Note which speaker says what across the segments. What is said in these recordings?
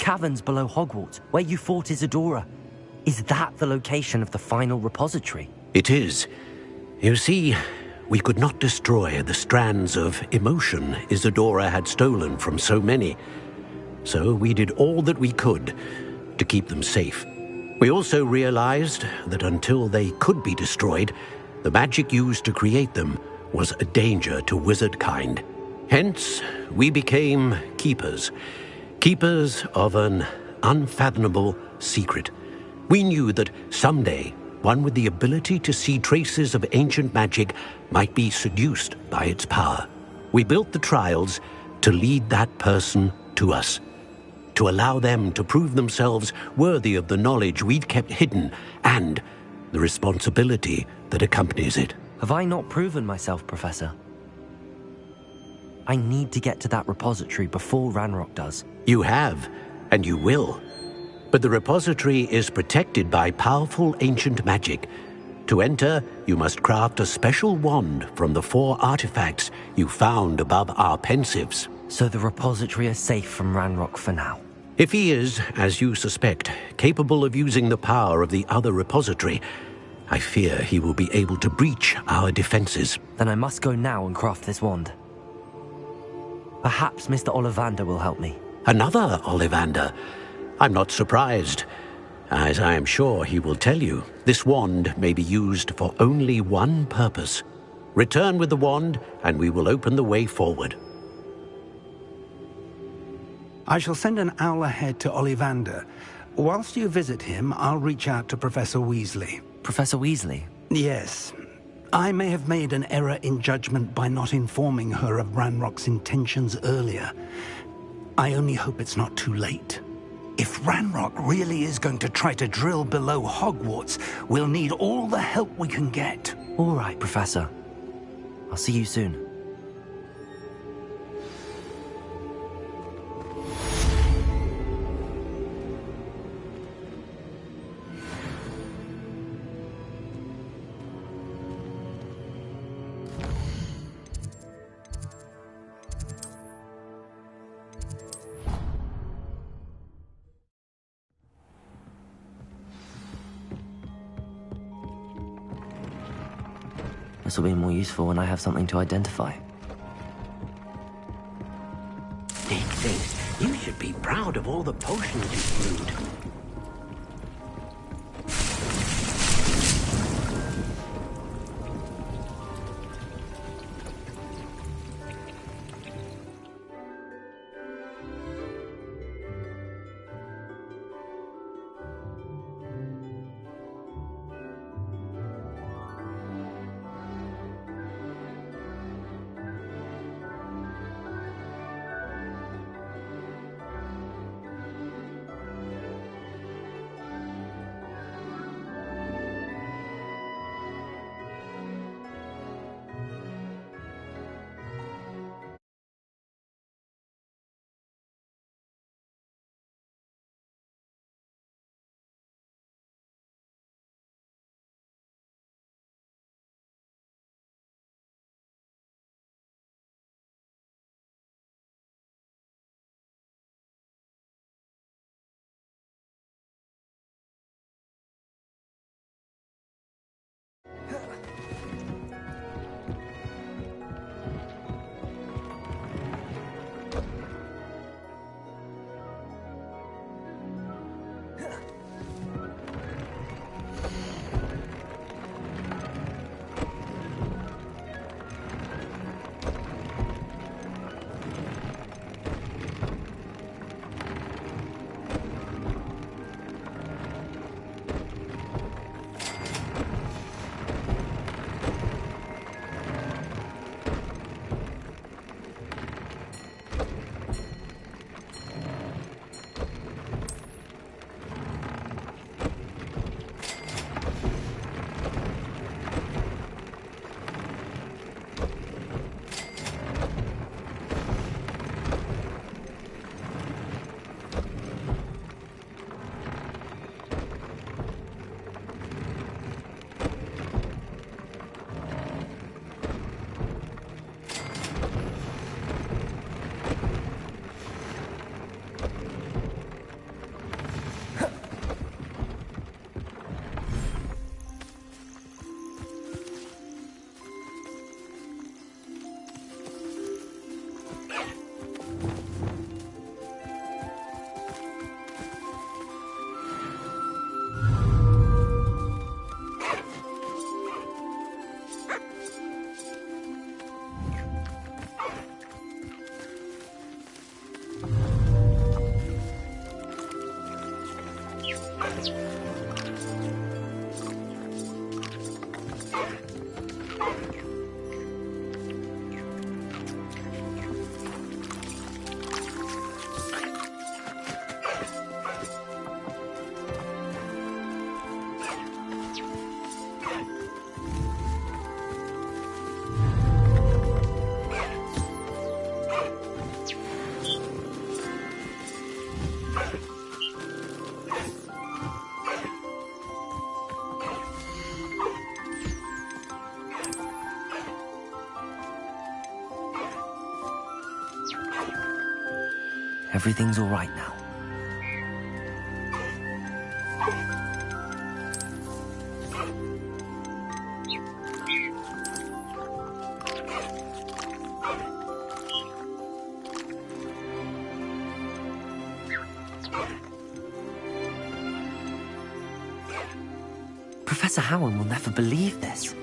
Speaker 1: caverns below Hogwarts, where you fought Isadora. Is that the location of the final repository?
Speaker 2: It is. You see, we could not destroy the strands of emotion Isadora had stolen from so many. So we did all that we could to keep them safe. We also realized that until they could be destroyed, the magic used to create them was a danger to wizard kind. Hence, we became keepers. Keepers of an unfathomable secret. We knew that someday, one with the ability to see traces of ancient magic might be seduced by its power. We built the trials to lead that person to us, to allow them to prove themselves worthy of the knowledge we'd kept hidden and the responsibility that accompanies it.
Speaker 1: Have I not proven myself, Professor? I need to get to that repository before Ranrock does.
Speaker 2: You have, and you will. But the repository is protected by powerful ancient magic. To enter, you must craft a special wand from the 4 artifacts you found above our pensives.
Speaker 1: So the repository is safe from Ranrock for now.
Speaker 2: If he is, as you suspect, capable of using the power of the other repository, I fear he will be able to breach our defenses.
Speaker 1: Then I must go now and craft this wand. Perhaps Mr. Ollivander will help me.
Speaker 2: Another Ollivander? I'm not surprised. As I am sure he will tell you, this wand may be used for only one purpose. Return with the wand, and we will open the way forward.
Speaker 3: I shall send an owl ahead to Ollivander. Whilst you visit him, I'll reach out to Professor Weasley.
Speaker 1: Professor Weasley?
Speaker 3: Yes. I may have made an error in judgment by not informing her of Ranrock's intentions earlier. I only hope it's not too late. If Ranrock really is going to try to drill below Hogwarts, we'll need all the help we can get.
Speaker 1: All right, Professor. I'll see you soon. This will be more useful when I have something to identify.
Speaker 2: Big things. You should be proud of all the potions you've brewed.
Speaker 1: Everything's all right now. Professor Howard will never believe this.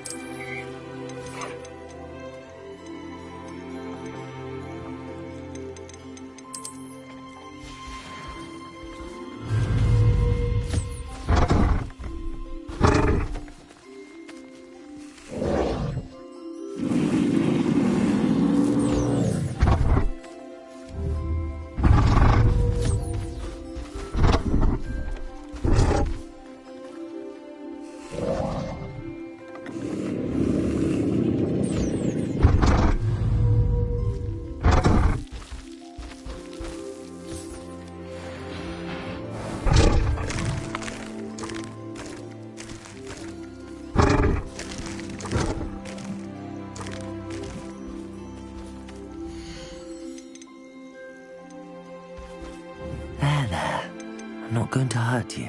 Speaker 1: I'm not going to hurt you.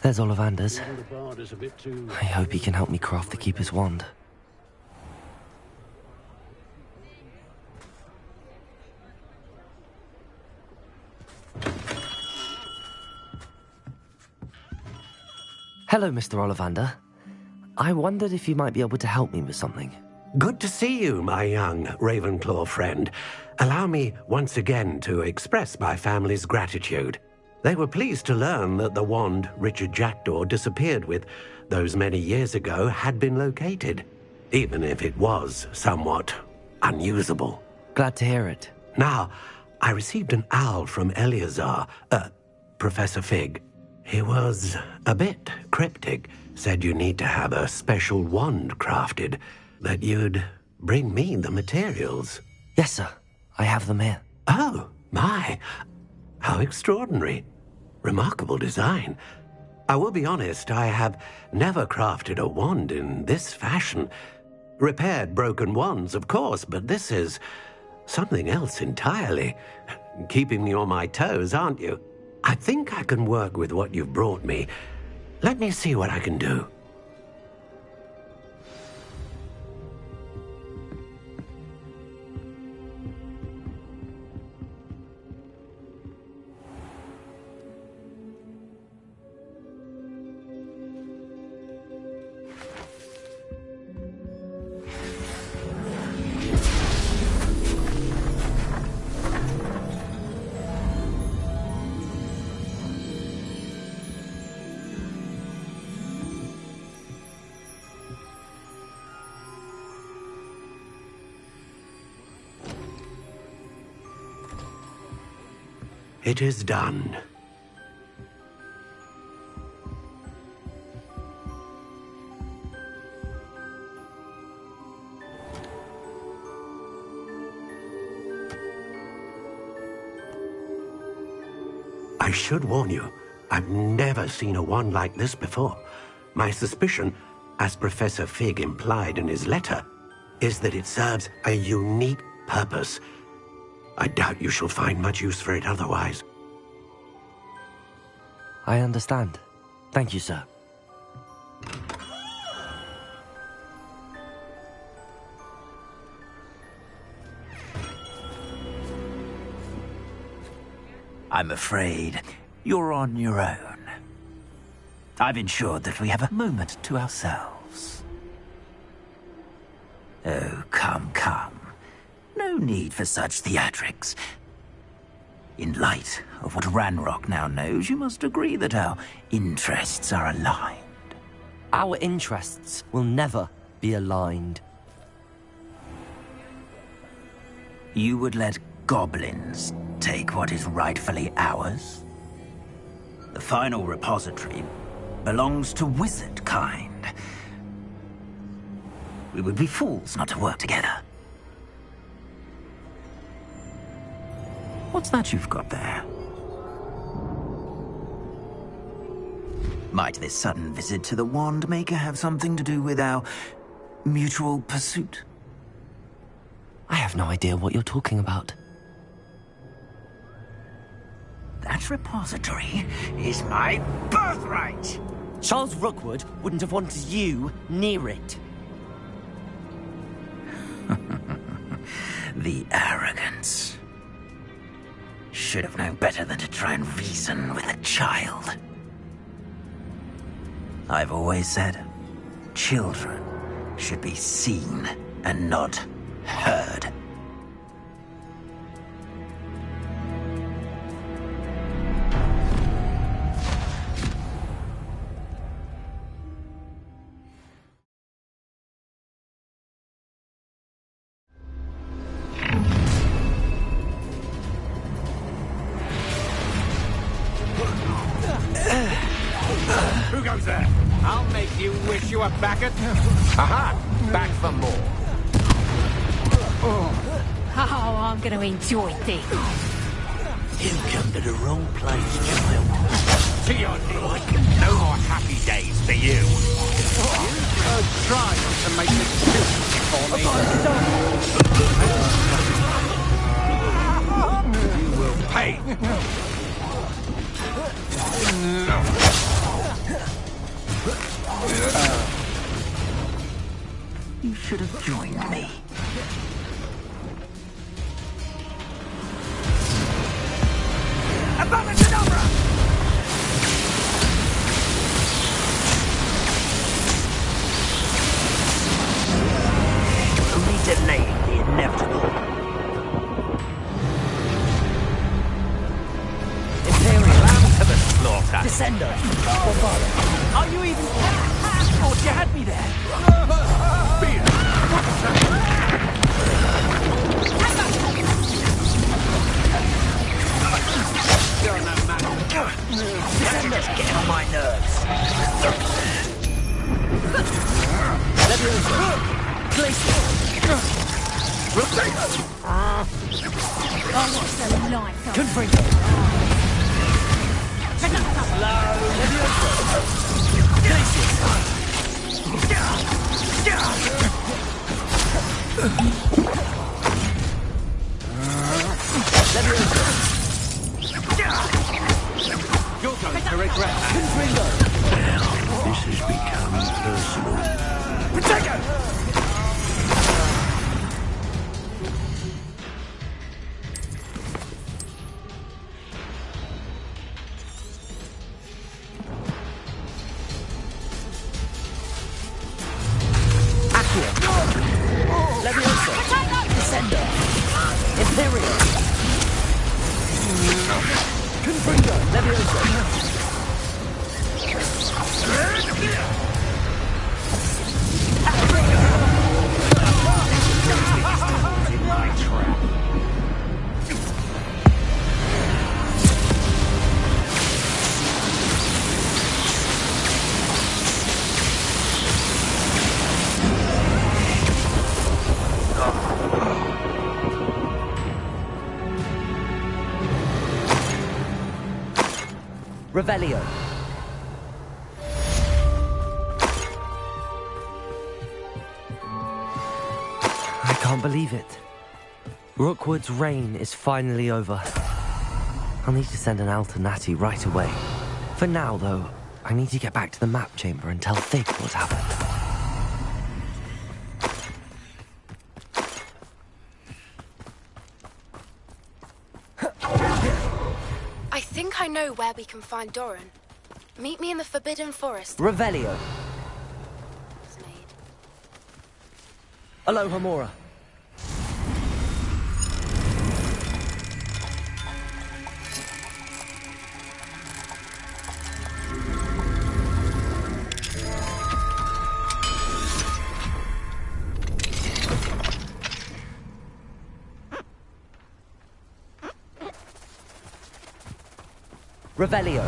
Speaker 1: There's Ollivander's. I hope he can help me craft the Keeper's wand. Hello, Mr. Ollivander. I wondered if you might be able to help me with something.
Speaker 2: Good to see you, my young Ravenclaw friend. Allow me once again to express my family's gratitude. They were pleased to learn that the wand Richard Jackdaw disappeared with those many years ago had been located, even if it was somewhat unusable.
Speaker 1: Glad to hear it.
Speaker 2: Now, I received an owl from Eleazar, Professor Fig. He was a bit cryptic, said you need to have a special wand crafted, that you'd bring me the materials.
Speaker 1: Yes, sir. I have them here.
Speaker 2: Oh, my. How extraordinary. Remarkable design. I will be honest, I have never crafted a wand in this fashion. Repaired broken wands, of course, but this is something else entirely. Keeping me on my toes, aren't you? I think I can work with what you've brought me. Let me see what I can do. It is done. I should warn you, I've never seen a wand like this before. My suspicion, as Professor Fig implied in his letter, is that it serves a unique purpose. I doubt you shall find much use for it otherwise.
Speaker 1: I understand. Thank you, sir.
Speaker 4: I'm afraid you're on your own. I've ensured that we have a moment to ourselves. Oh, come, come. No need for such theatrics. In light of what Ranrock now knows, you must agree that our interests are aligned.
Speaker 1: Our interests will never be aligned.
Speaker 4: You would let goblins take what is rightfully ours? The final repository belongs to wizard kind. We would be fools not to work together. What's that you've got there? Might this sudden visit to the Wand Maker have something to do with our mutual pursuit?
Speaker 1: I have no idea what you're talking about.
Speaker 4: That repository is my birthright!
Speaker 1: Charles Rookwood wouldn't have wanted you near it.
Speaker 4: The arrogance. Should have known better than to try and reason with a child. I've always said, children should be seen and not heard.
Speaker 5: Who goes there? I'll make you wish you were back at... Aha! Back for more.
Speaker 6: Oh, I'm going to enjoy this.
Speaker 2: You come to the wrong place, child.
Speaker 5: To your knees. No more happy days for you. You try to make this difficult for me. You will pay.
Speaker 4: You should have joined me. Abracadabra! Only delaying the inevitable. Imperial lamb to the slaughter. Descender. Are you even... Thought you had me there. Descender, just getting on my nerves. Leviosa. Glacier.
Speaker 6: Oh, what's the life of
Speaker 4: Confringo. Leviosa. Glacier. Leviosa.
Speaker 5: You're going to regret that.
Speaker 4: Confringo.
Speaker 2: This has become personal.
Speaker 4: Protego! Accio. Leviosa. Descender. Imperial. Confringo. Leviosa.
Speaker 1: Revelio. I can't believe it. Rookwood's reign is finally over. I'll need to send an Alternati right away. For now, though, I need to get back to the map chamber and tell Fig what happened.
Speaker 7: I think I know where we can find Doran. Meet me in the Forbidden Forest.
Speaker 1: Revelio. Aloha Mora. Revelio.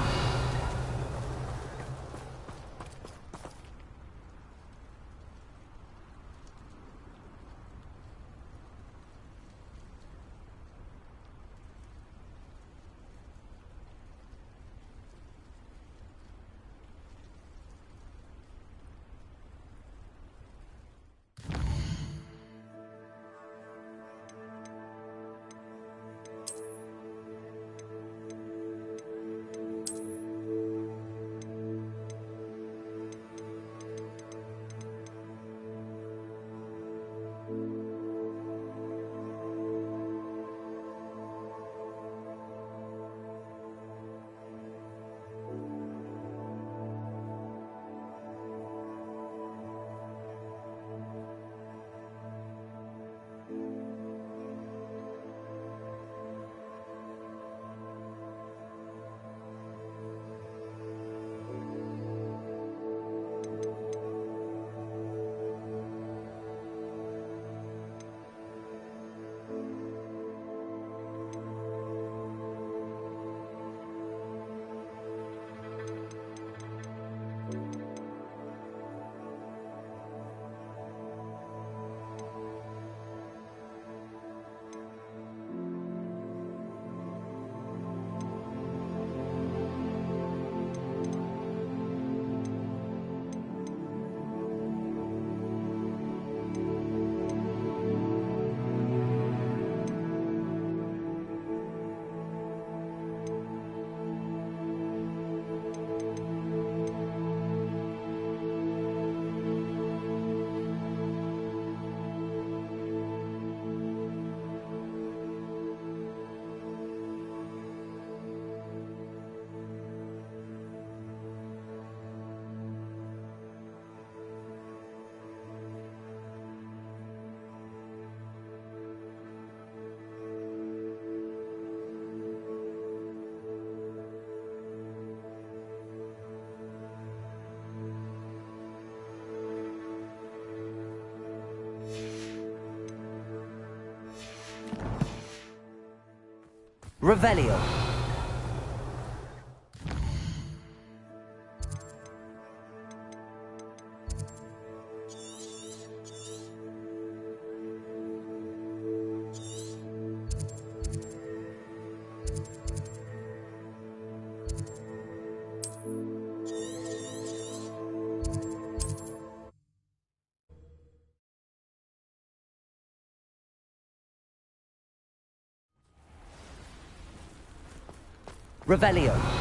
Speaker 1: Revelio. Revelio.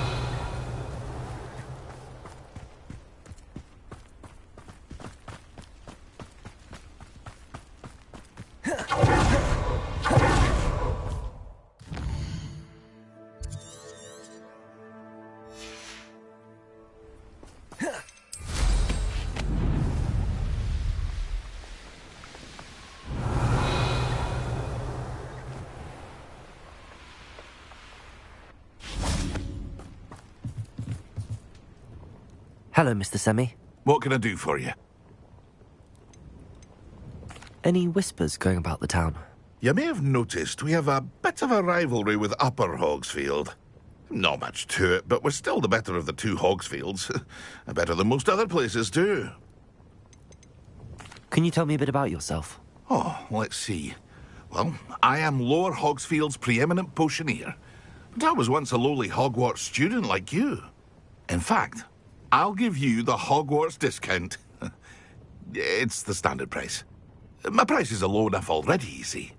Speaker 1: Hello, Mr. Semi.
Speaker 8: What can I do for you?
Speaker 1: Any whispers going about the town?
Speaker 8: You may have noticed we have a bit of a rivalry with Upper Hogsfield. Not much to it, but we're still the better of the two Hogsfields. Better than most other places, too.
Speaker 1: Can you tell me a bit about yourself?
Speaker 8: Oh, let's see. Well, I am Lower Hogsfield's preeminent potioneer. But I was once a lowly Hogwarts student like you. In fact, I'll give you the Hogwarts discount. It's the standard price. My prices are low enough already, you see.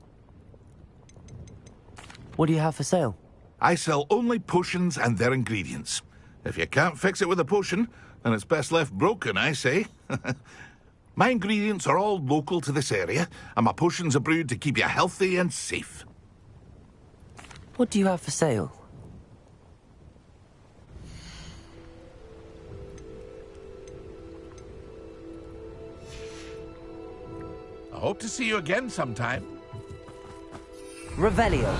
Speaker 1: What do you have for sale?
Speaker 8: I sell only potions and their ingredients. If you can't fix it with a potion, then it's best left broken, I say. My ingredients are all local to this area, and my potions are brewed to keep you healthy and safe.
Speaker 1: What do you have for sale?
Speaker 5: I hope to see you again sometime.
Speaker 1: Revelio.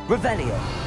Speaker 1: Revelio.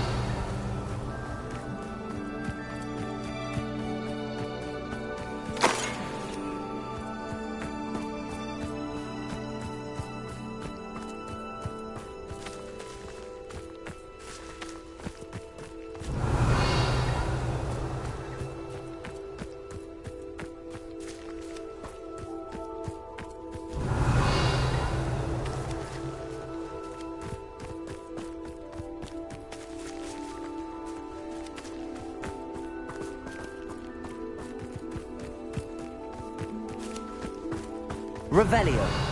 Speaker 1: Revelio.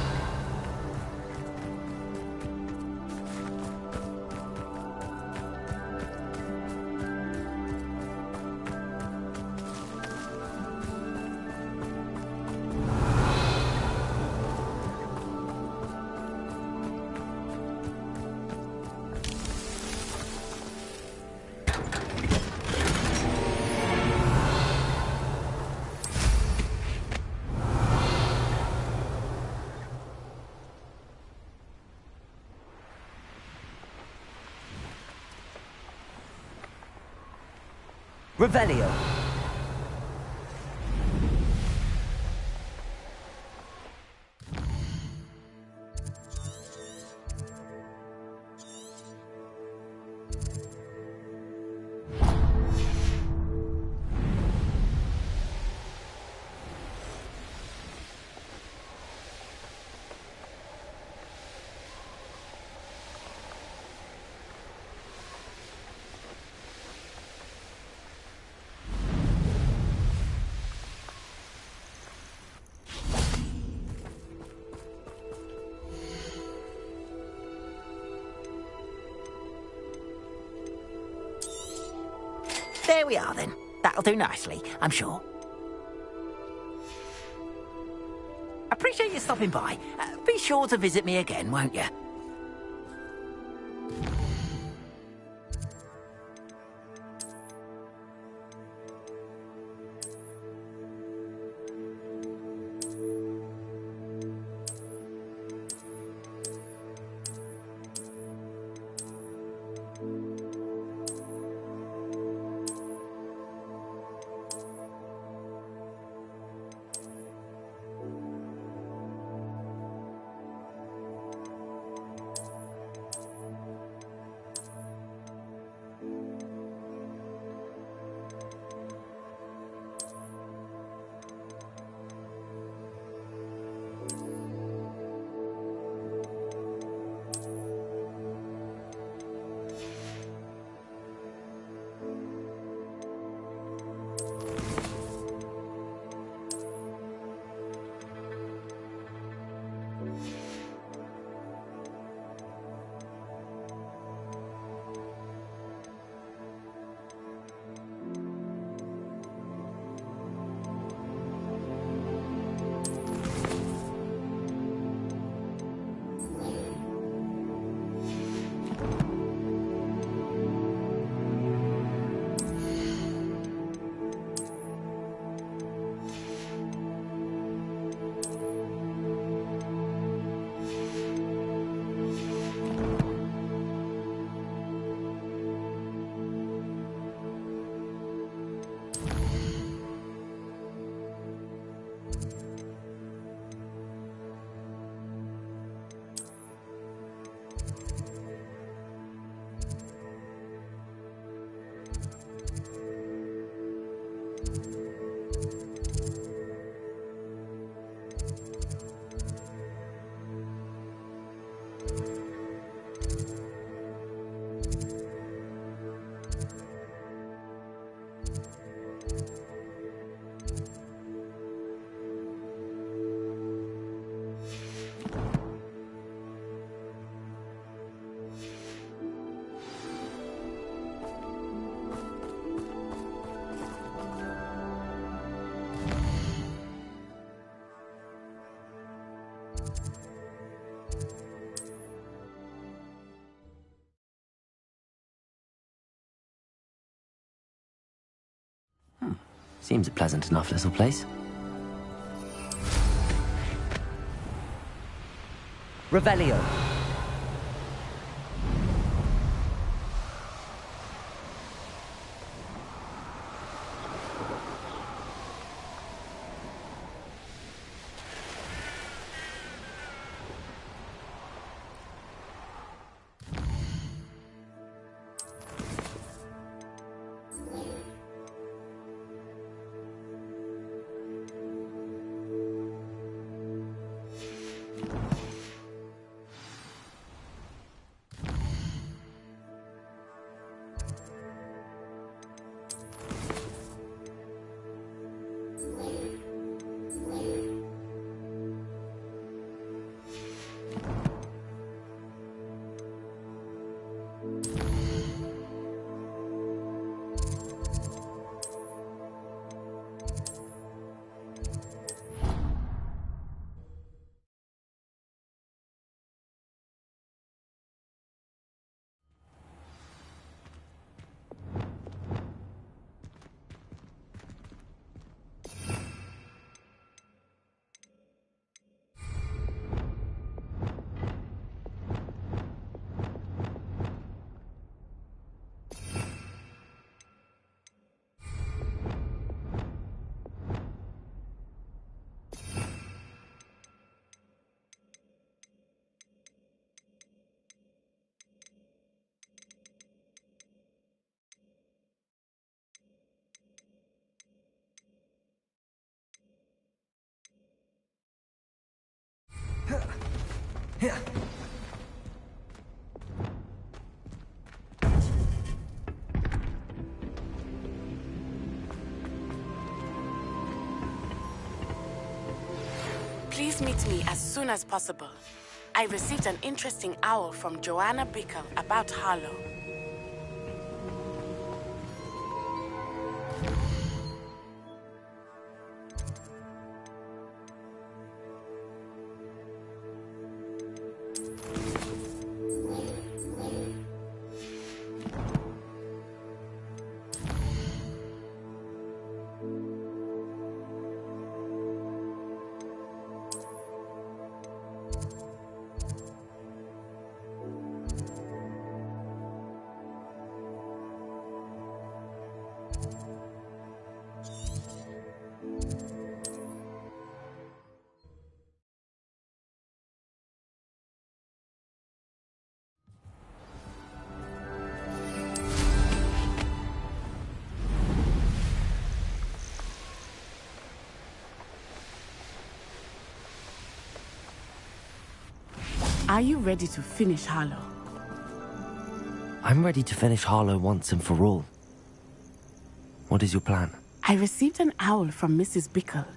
Speaker 1: Revelio.
Speaker 4: There we are, then. That'll do nicely, I'm sure. Appreciate you stopping by. Be sure to visit me again, won't you?
Speaker 1: Seems a pleasant enough little place. Revelio.
Speaker 9: Please meet me as soon as possible. I received an interesting owl from Joanna Bickle about Harlow. Are you ready to finish Harlow?
Speaker 1: I'm ready to finish Harlow once and for all. What is your plan?
Speaker 9: I received an owl from Mrs. Bickle.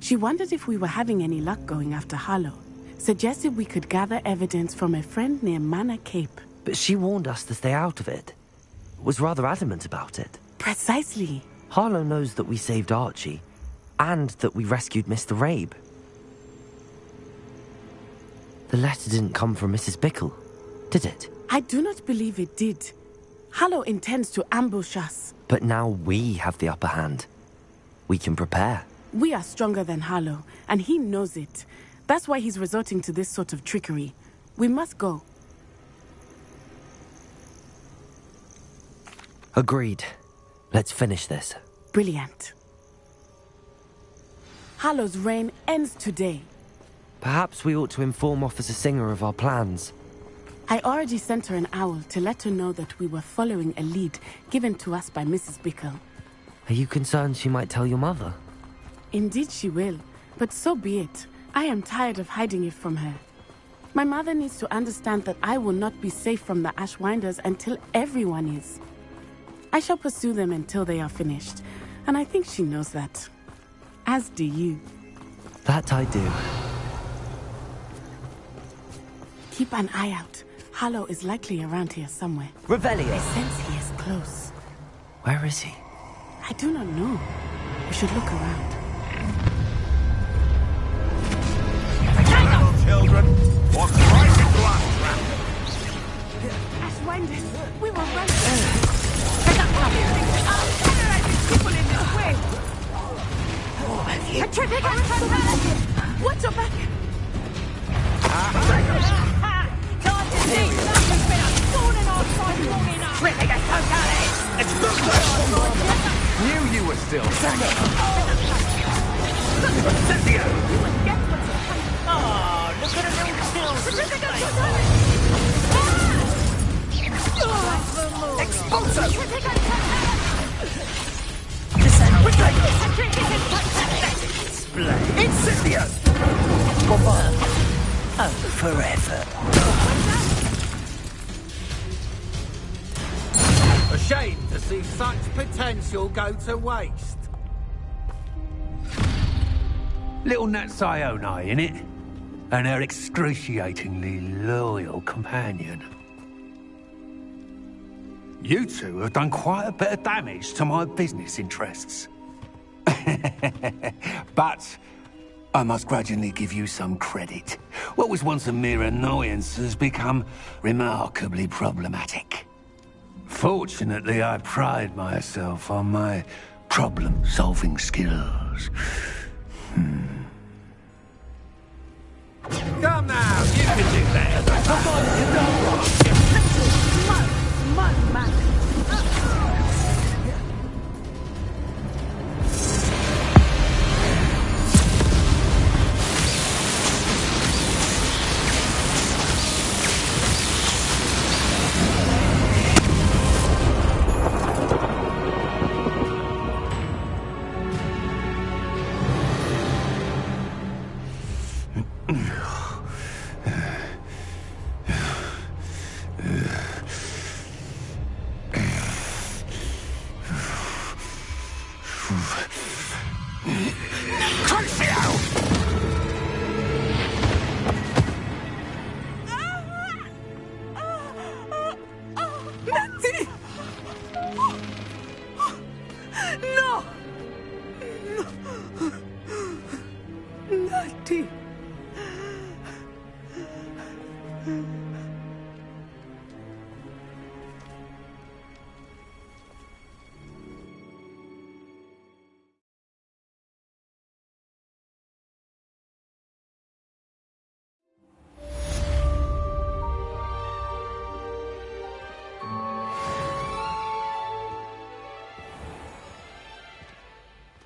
Speaker 9: She wondered if we were having any luck going after Harlow. Suggested we could gather evidence from a friend near Manor Cape.
Speaker 1: But she warned us to stay out of it. Was rather adamant about it.
Speaker 9: Precisely.
Speaker 1: Harlow knows that we saved Archie, and that we rescued Mr. Rabe. The letter didn't come from Mrs. Bickle, did it?
Speaker 9: I do not believe it did. Harlow intends to ambush us.
Speaker 1: But now we have the upper hand. We can prepare.
Speaker 9: We are stronger than Harlow, and he knows it. That's why he's resorting to this sort of trickery. We must go.
Speaker 1: Agreed. Let's finish this.
Speaker 9: Brilliant. Harlow's reign ends today.
Speaker 1: Perhaps we ought to inform Officer Singer of our plans.
Speaker 9: I already sent her an owl to let her know that we were following a lead given to us by Mrs. Bickle.
Speaker 1: Are you concerned she might tell your mother?
Speaker 9: Indeed she will, but so be it. I am tired of hiding it from her. My mother needs to understand that I will not be safe from the Ashwinders until everyone is. I shall pursue them until they are finished, and I think she knows that. As do you.
Speaker 1: That I do.
Speaker 9: Keep an eye out. Harlow is likely around here somewhere.
Speaker 1: Revelio!
Speaker 9: I sense he is close.
Speaker 1: Where is he?
Speaker 9: I do not know. We should look around.
Speaker 5: Little children, walk right into our trap.
Speaker 9: Ashwinders, we were right there. Get up, people in this way.
Speaker 6: Watch your back!
Speaker 5: Time to see you've been a thorn in our side long enough!
Speaker 10: Knew you were still
Speaker 5: Oh, look at the little
Speaker 4: Incendio! Oh, forever.
Speaker 10: a shame to see such potential go to waste.
Speaker 11: Little Nat Sione, innit? And her excruciatingly loyal companion. You two have done quite a bit of damage to my business interests. But I must grudgingly give you some credit. What was once a mere annoyance has become remarkably problematic. Fortunately, I pride myself on my problem-solving skills.
Speaker 10: Come now, you can do better than that.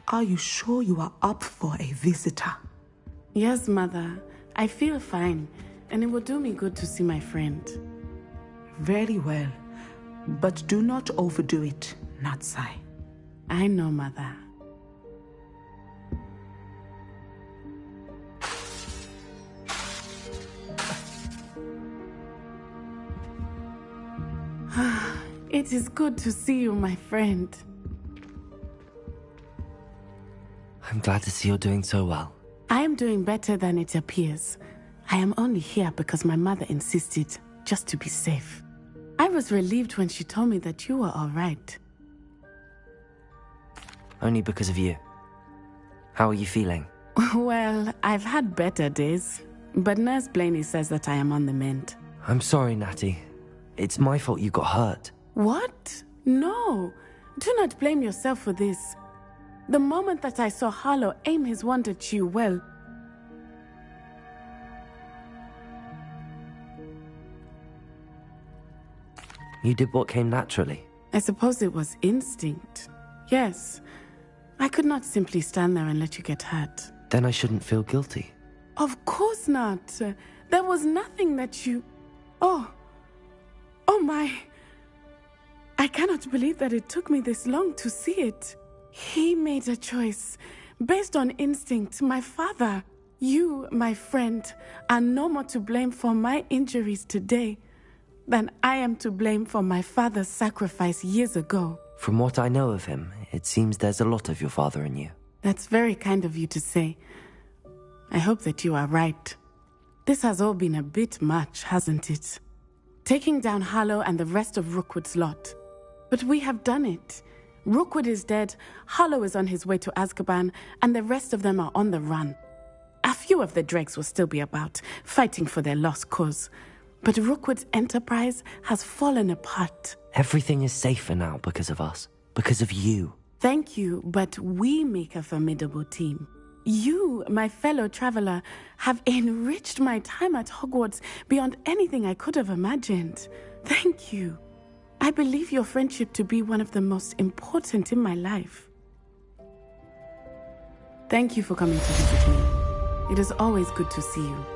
Speaker 12: Are you sure you are up for a visitor?
Speaker 9: Yes, Mother. I feel fine, and it will do me good to see my friend.
Speaker 12: Very well. But do not overdo it, Natsai.
Speaker 9: I know, Mother. It is good to see you, my friend.
Speaker 1: I'm glad to see you're doing so well.
Speaker 9: I am doing better than it appears. I am only here because my mother insisted, just to be safe. I was relieved when she told me that you were all right.
Speaker 1: Only because of you. How are you feeling?
Speaker 9: Well, I've had better days, but Nurse Blaney says that I am on the mend.
Speaker 1: I'm sorry, Natty. It's my fault you got hurt.
Speaker 9: What? No. Do not blame yourself for this. The moment that I saw Harlow aim his wand at you, well...
Speaker 1: You did what came naturally.
Speaker 9: I suppose it was instinct. Yes. I could not simply stand there and let you get hurt.
Speaker 1: Then I shouldn't feel guilty.
Speaker 9: Of course not. There was nothing that you... Oh my... I cannot believe that it took me this long to see it. He made a choice based on instinct. My father, you, my friend, are no more to blame for my injuries today than I am to blame for my father's sacrifice years ago.
Speaker 1: From what I know of him, it seems there's a lot of your father in you.
Speaker 9: That's very kind of you to say. I hope that you are right. This has all been a bit much, hasn't it? Taking down Harlow and the rest of Rookwood's lot. But we have done it. Rookwood is dead, Harlow is on his way to Azkaban, and the rest of them are on the run. A few of the dregs will still be about, fighting for their lost cause. But Rookwood's enterprise has fallen apart.
Speaker 1: Everything is safer now because of us. Because of you.
Speaker 9: Thank you, but we make a formidable team. You, my fellow traveler, have enriched my time at Hogwarts beyond anything I could have imagined. Thank you. I believe your friendship to be one of the most important in my life. Thank you for coming to visit me. It is always good to see you.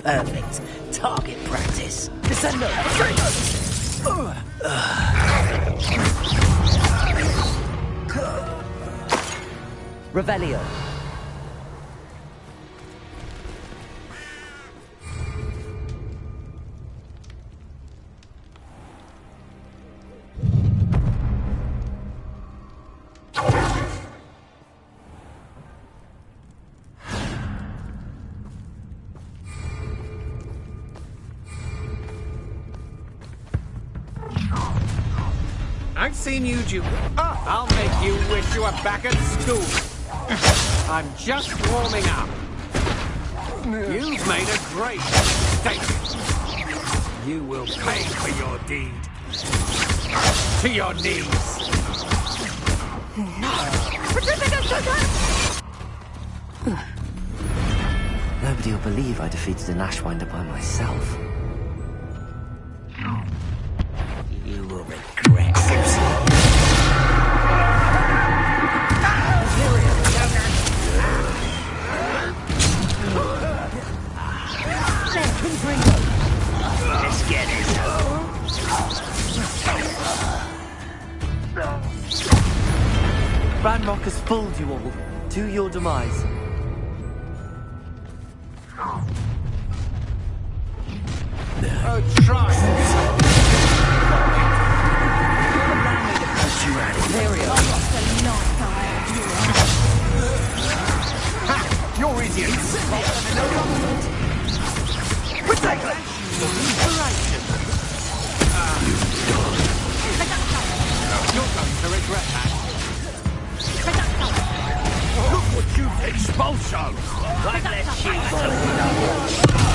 Speaker 4: Perfect. Target practice.
Speaker 1: Descendo! Revelio.
Speaker 10: I've seen you do. I'll make you wish you were back at school. I'm just warming up. You've made a great mistake. You will pay for your deed. To your knees.
Speaker 1: Nobody will believe I defeated an Ashwinder by myself.
Speaker 4: You will regret this. Let's get it.
Speaker 1: Ranrock has fooled you all. To your demise.
Speaker 10: Try. You're idiots! You're going to regret that. Look what you've expulsion!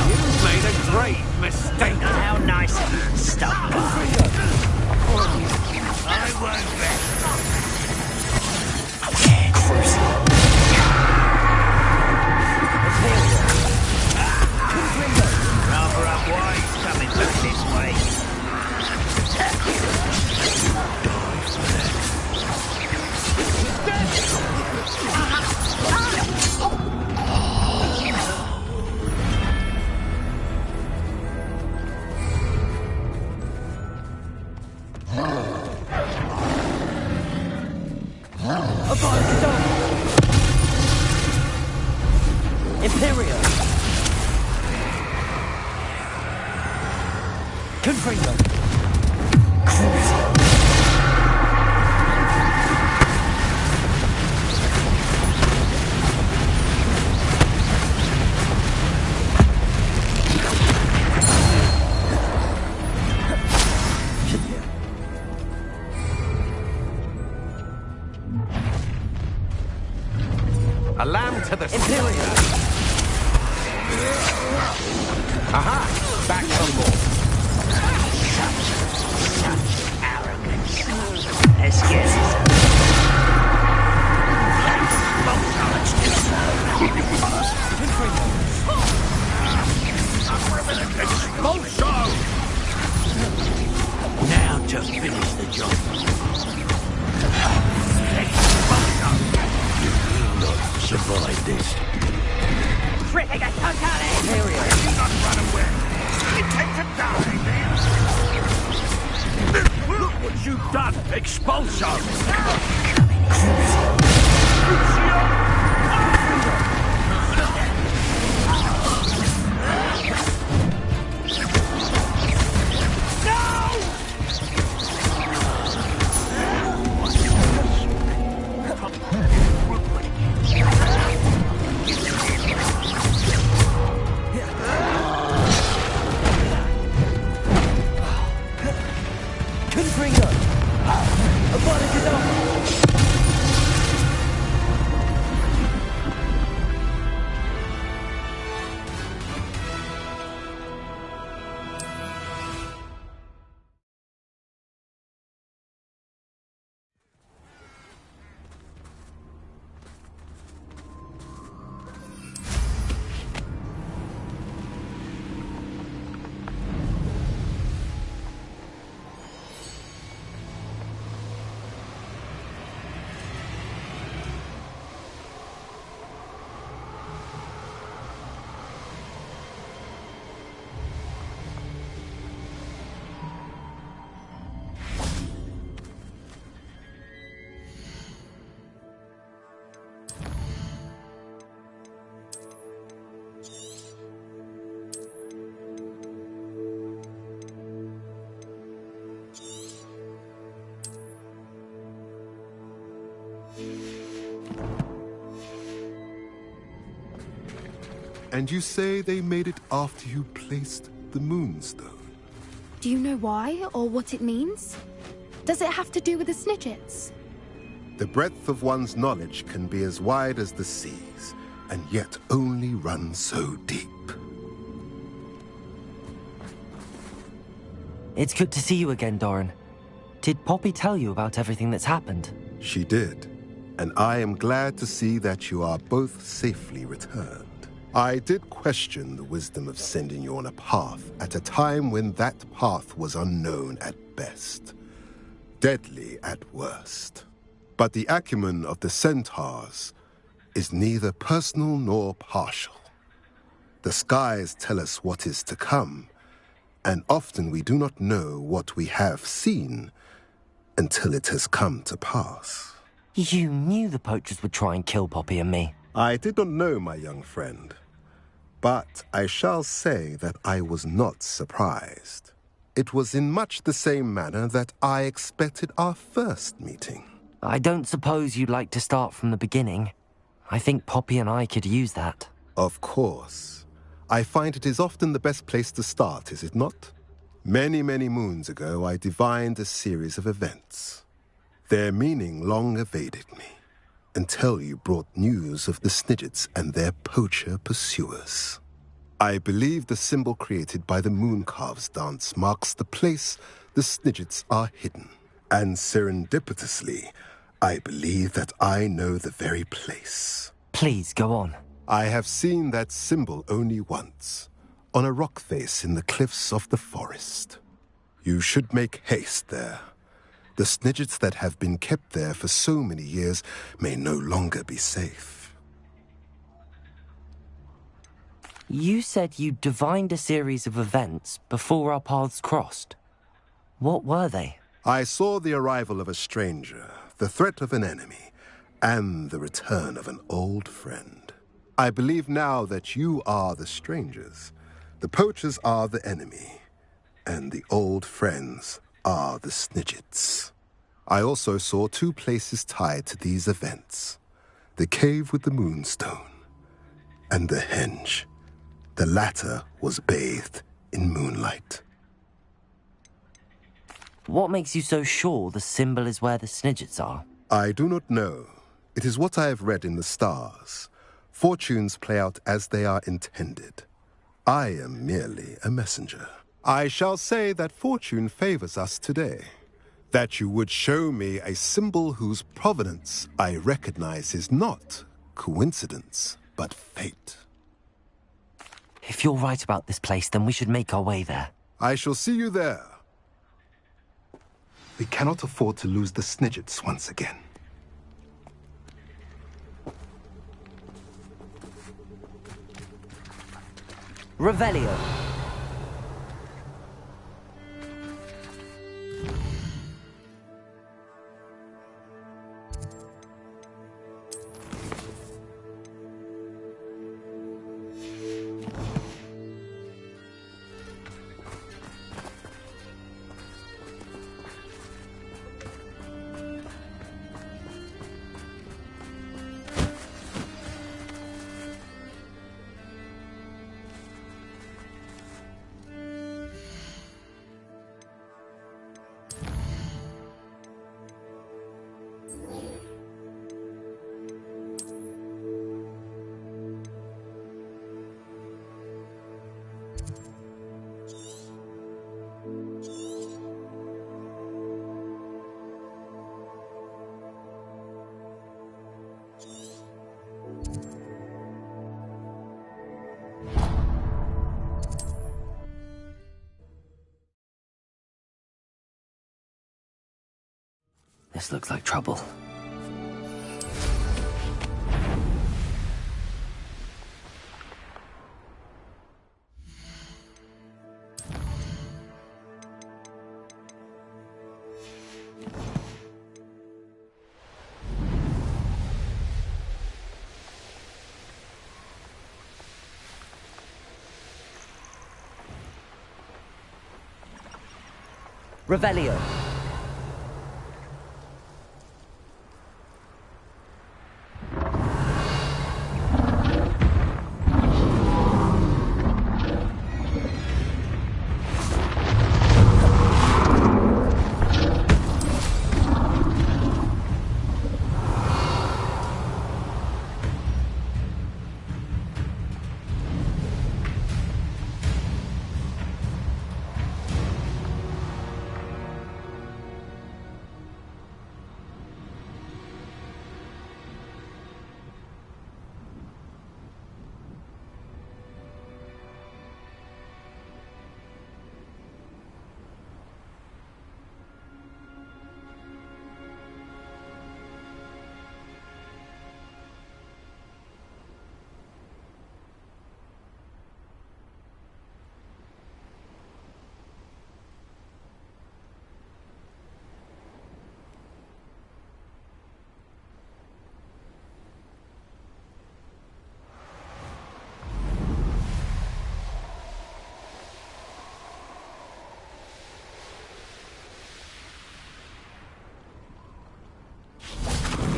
Speaker 10: You've made a great mistake.
Speaker 4: How nice of you to stop by. I won't bet. Rather up wise coming back this way.
Speaker 1: Imperial! Confringo!
Speaker 10: A lamb to the
Speaker 1: Imperial!
Speaker 10: Aha! Back on board.
Speaker 4: Such arrogance. Let's get it. Now to finish the job.
Speaker 2: Survive this.
Speaker 4: Tripping a totally!
Speaker 1: Imperial!
Speaker 5: Do not run away. It takes a die. Look what you've done. Expulsion.
Speaker 1: Confringo! Abolicidon!
Speaker 13: And you say they made it after you placed the Moonstone?
Speaker 7: Do you know why, or what it means? Does it have to do with the Snidgets?
Speaker 13: The breadth of one's knowledge can be as wide as the seas, and yet only run so deep.
Speaker 1: It's good to see you again, Doran. Did Poppy tell you about everything that's happened?
Speaker 13: She did, and I am glad to see that you are both safely returned. I did question the wisdom of sending you on a path at a time when that path was unknown at best, deadly at worst. But the acumen of the centaurs is neither personal nor partial. The skies tell us what is to come, and often we do not know what we have seen until it has come to pass.
Speaker 1: You knew the poachers would try and kill Poppy and me.
Speaker 13: I did not know, my young friend, but I shall say that I was not surprised. It was in much the same manner that I expected our first meeting.
Speaker 1: I don't suppose you'd like to start from the beginning. I think Poppy and I could use that.
Speaker 13: Of course. I find it is often the best place to start, is it not? Many, many moons ago, I divined a series of events. Their meaning long evaded me, until you brought news of the Snidgets and their poacher pursuers. I believe the symbol created by the Mooncalves dance marks the place the Snidgets are hidden. And serendipitously, I believe that I know the very place.
Speaker 1: Please, go on.
Speaker 13: I have seen that symbol only once, on a rock face in the cliffs of the forest. You should make haste there. The Snidgets that have been kept there for so many years may no longer be safe.
Speaker 1: You said you divined a series of events before our paths crossed. What were they?
Speaker 13: I saw the arrival of a stranger, the threat of an enemy, and the return of an old friend. I believe now that you are the strangers, the poachers are the enemy, and the old friends are the Snidgets. I also saw two places tied to these events: the cave with the Moonstone and the henge. The latter was bathed in moonlight.
Speaker 1: What makes you so sure the symbol is where the Snidgets are?
Speaker 13: I do not know. It is what I have read in the stars. Fortunes play out as they are intended. I am merely a messenger. I shall say that fortune favors us today. That you would show me a symbol whose provenance I recognize is not coincidence, but fate.
Speaker 1: If you're right about this place, then we should make our way there.
Speaker 13: I shall see you there. We cannot afford to lose the Snidgets once again.
Speaker 1: Revelio. This looks like trouble. Revelio.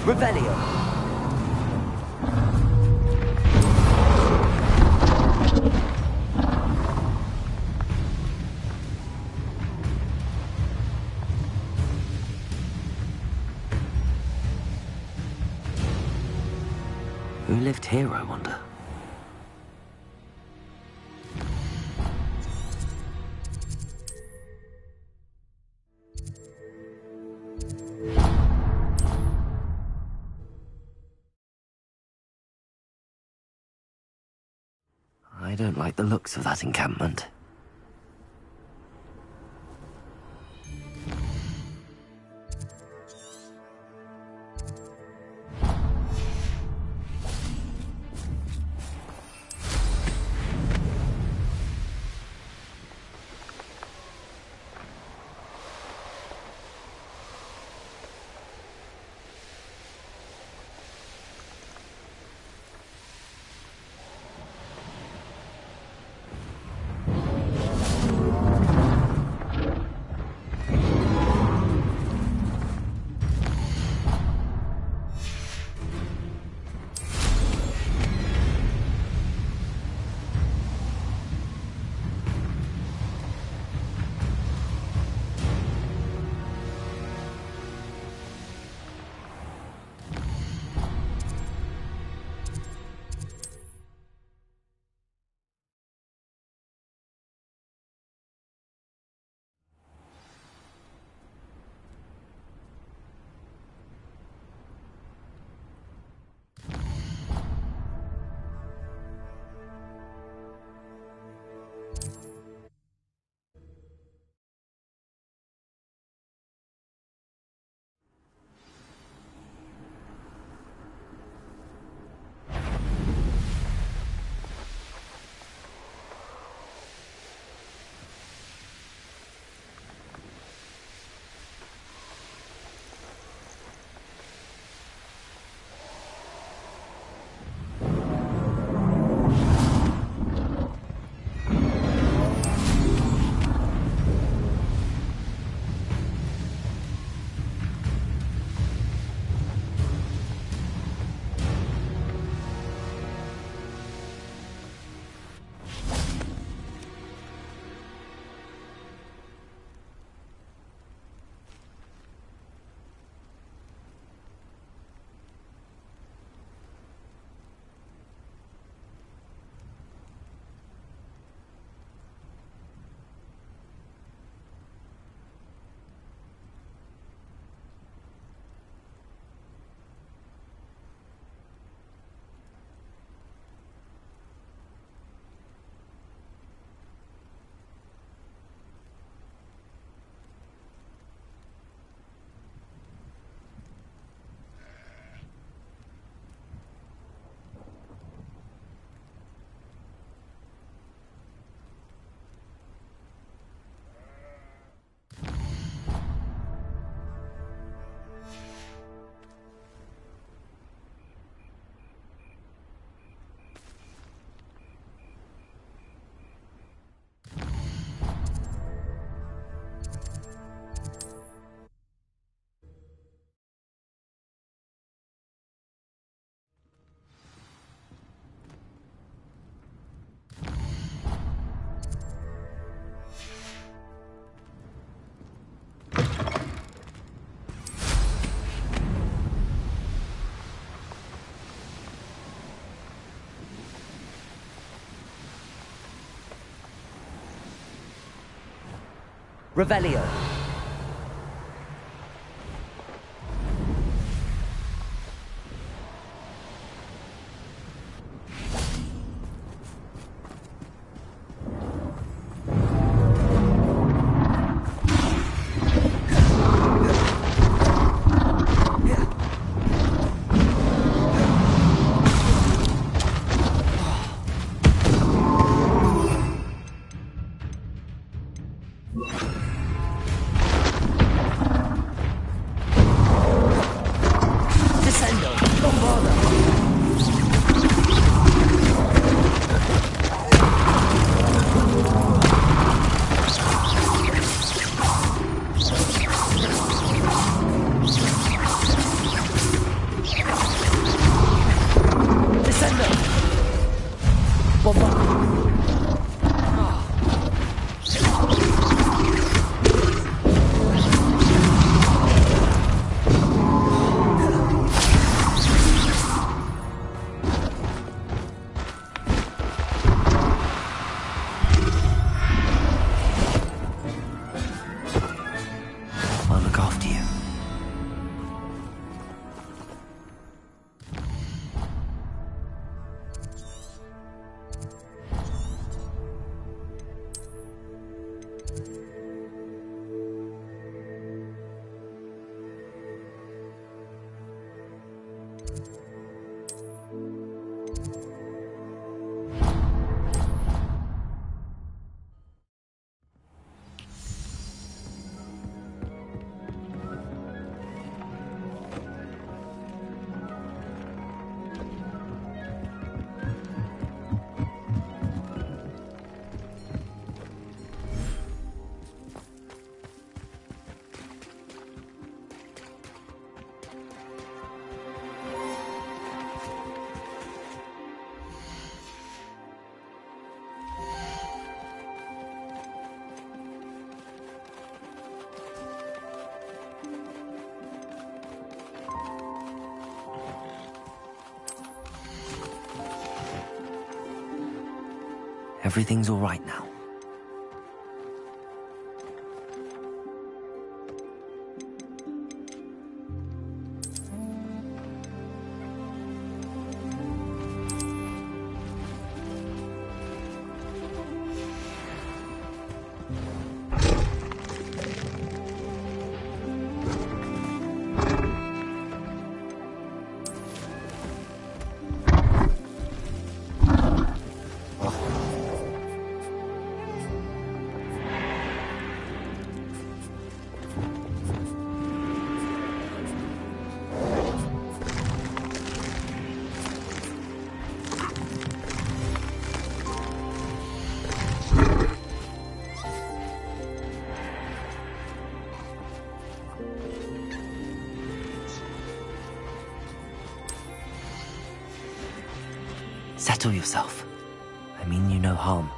Speaker 1: Revelio. Who lived here, I wonder? I don't like the looks of that encampment. Revelio. Everything's all right now. Settle yourself. I mean you no harm.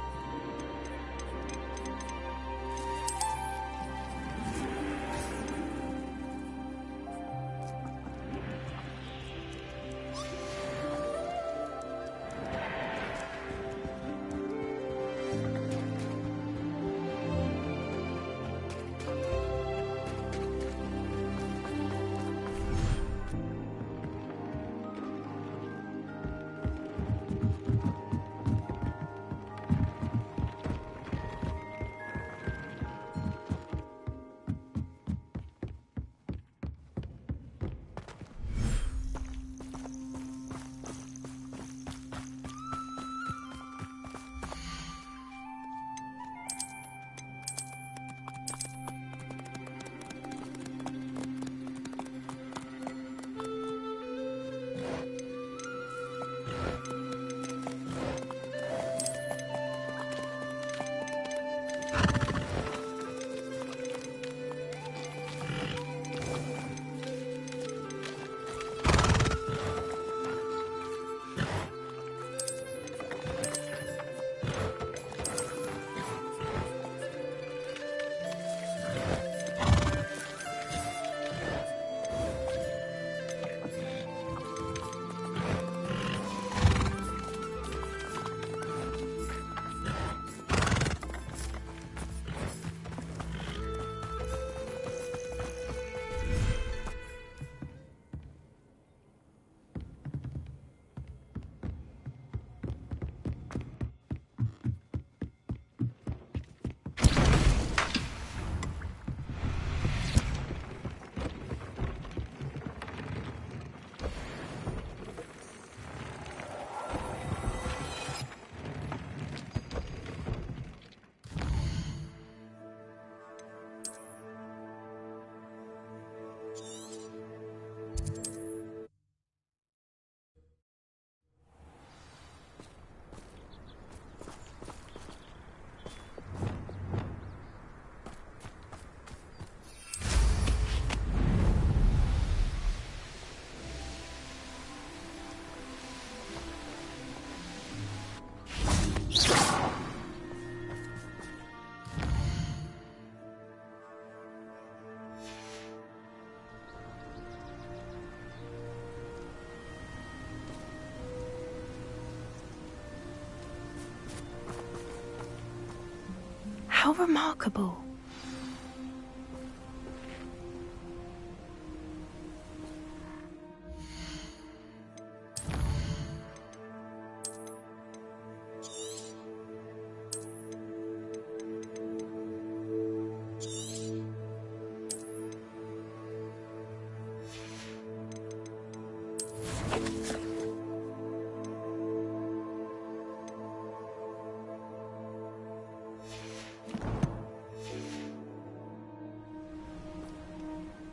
Speaker 7: How remarkable.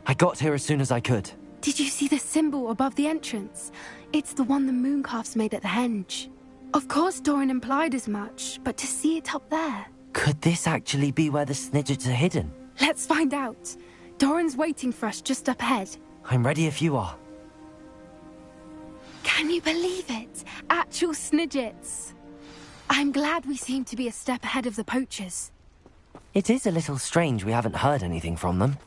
Speaker 1: I got here as soon as I could.
Speaker 7: Did you see the symbol above the entrance? It's the one the mooncalfs made at the henge. Of course Doran implied as much, but to see it up there...
Speaker 1: Could this actually be where the Snidgets are hidden?
Speaker 7: Let's find out. Doran's waiting for us just up ahead.
Speaker 1: I'm ready if you are.
Speaker 7: Can you believe it? Actual Snidgets. I'm glad we seem to be a step ahead of the poachers.
Speaker 1: It is a little strange we haven't heard anything from them.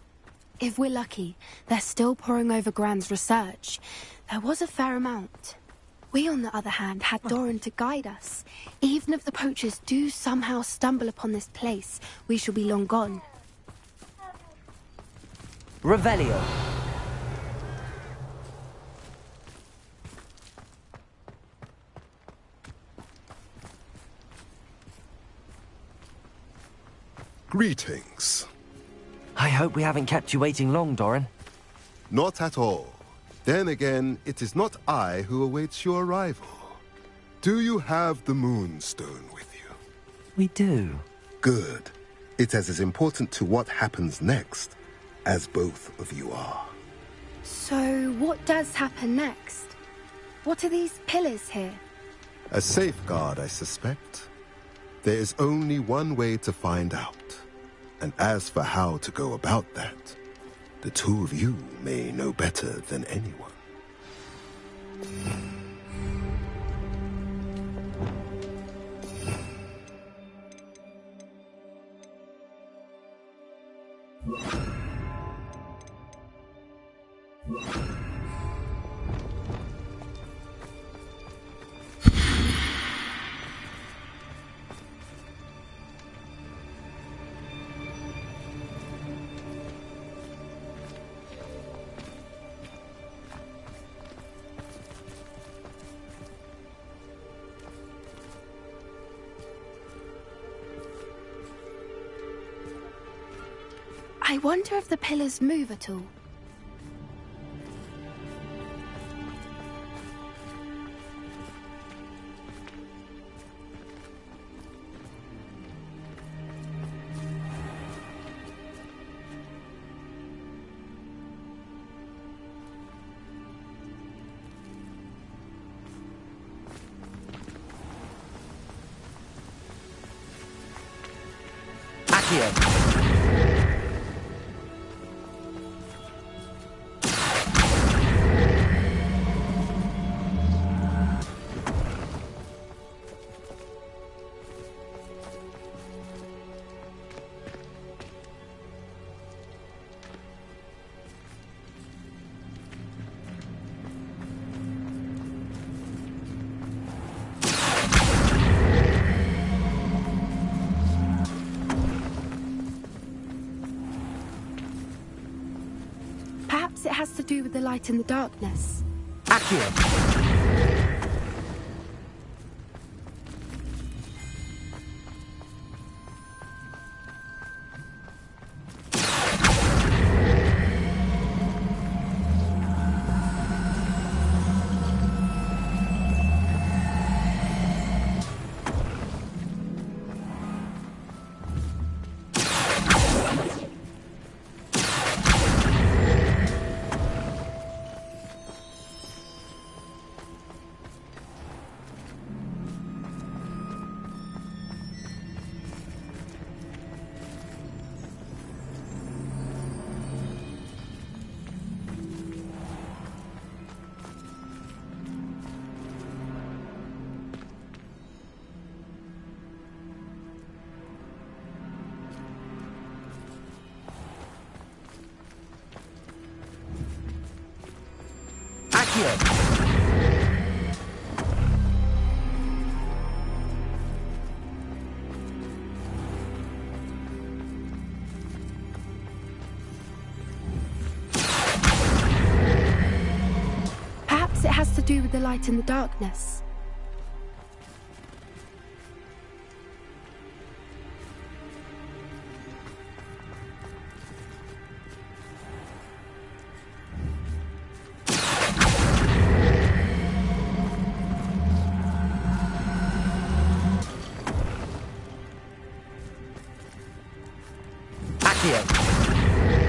Speaker 7: If we're lucky, they're still poring over Gran's research. There was a fair amount. We, on the other hand, had Doran to guide us. Even if the poachers do somehow stumble upon this place, we shall be long gone.
Speaker 1: Revelio.
Speaker 13: Greetings.
Speaker 1: I hope we haven't kept you waiting long, Doran.
Speaker 13: Not at all. Then again, it is not I who awaits your arrival. Do you have the Moonstone with you?
Speaker 1: We do.
Speaker 13: Good. It is as important to what happens next as both of you are.
Speaker 7: So, what does happen next? What are these pillars here?
Speaker 13: A safeguard, I suspect. There is only one way to find out. And as for how to go about that, the two of you may know better than anyone.
Speaker 7: I wonder if the pillars move at all.
Speaker 1: Accio.
Speaker 7: Perhaps it has to do with the light and the darkness.
Speaker 1: Accio.
Speaker 7: Perhaps it has to do with the light and the darkness.
Speaker 1: Accio.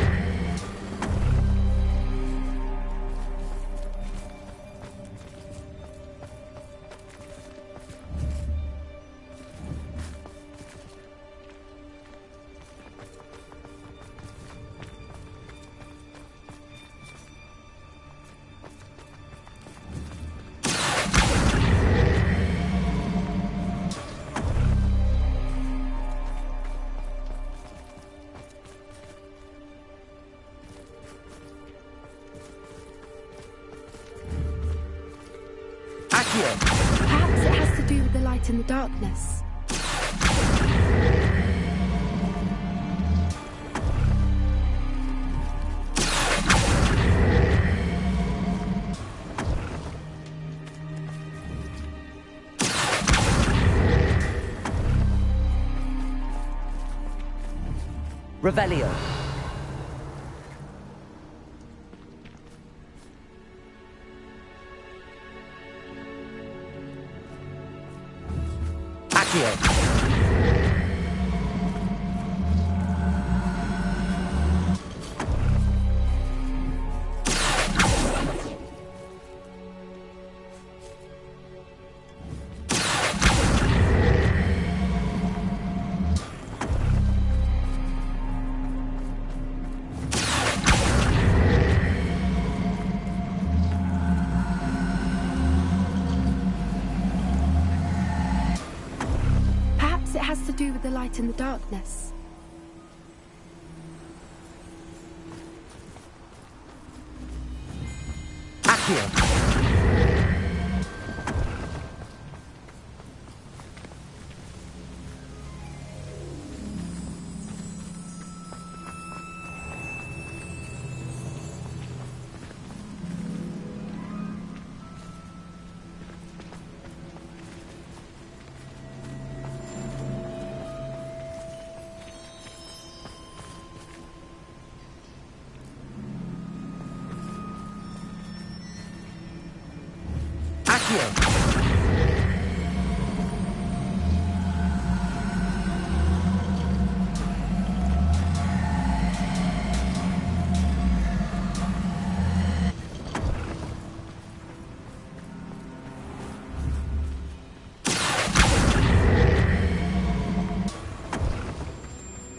Speaker 7: Perhaps it has to do with the light and the darkness.
Speaker 1: Revelio. Accio.
Speaker 7: Perhaps it has to do with the light and the darkness.
Speaker 1: Accio. Accio.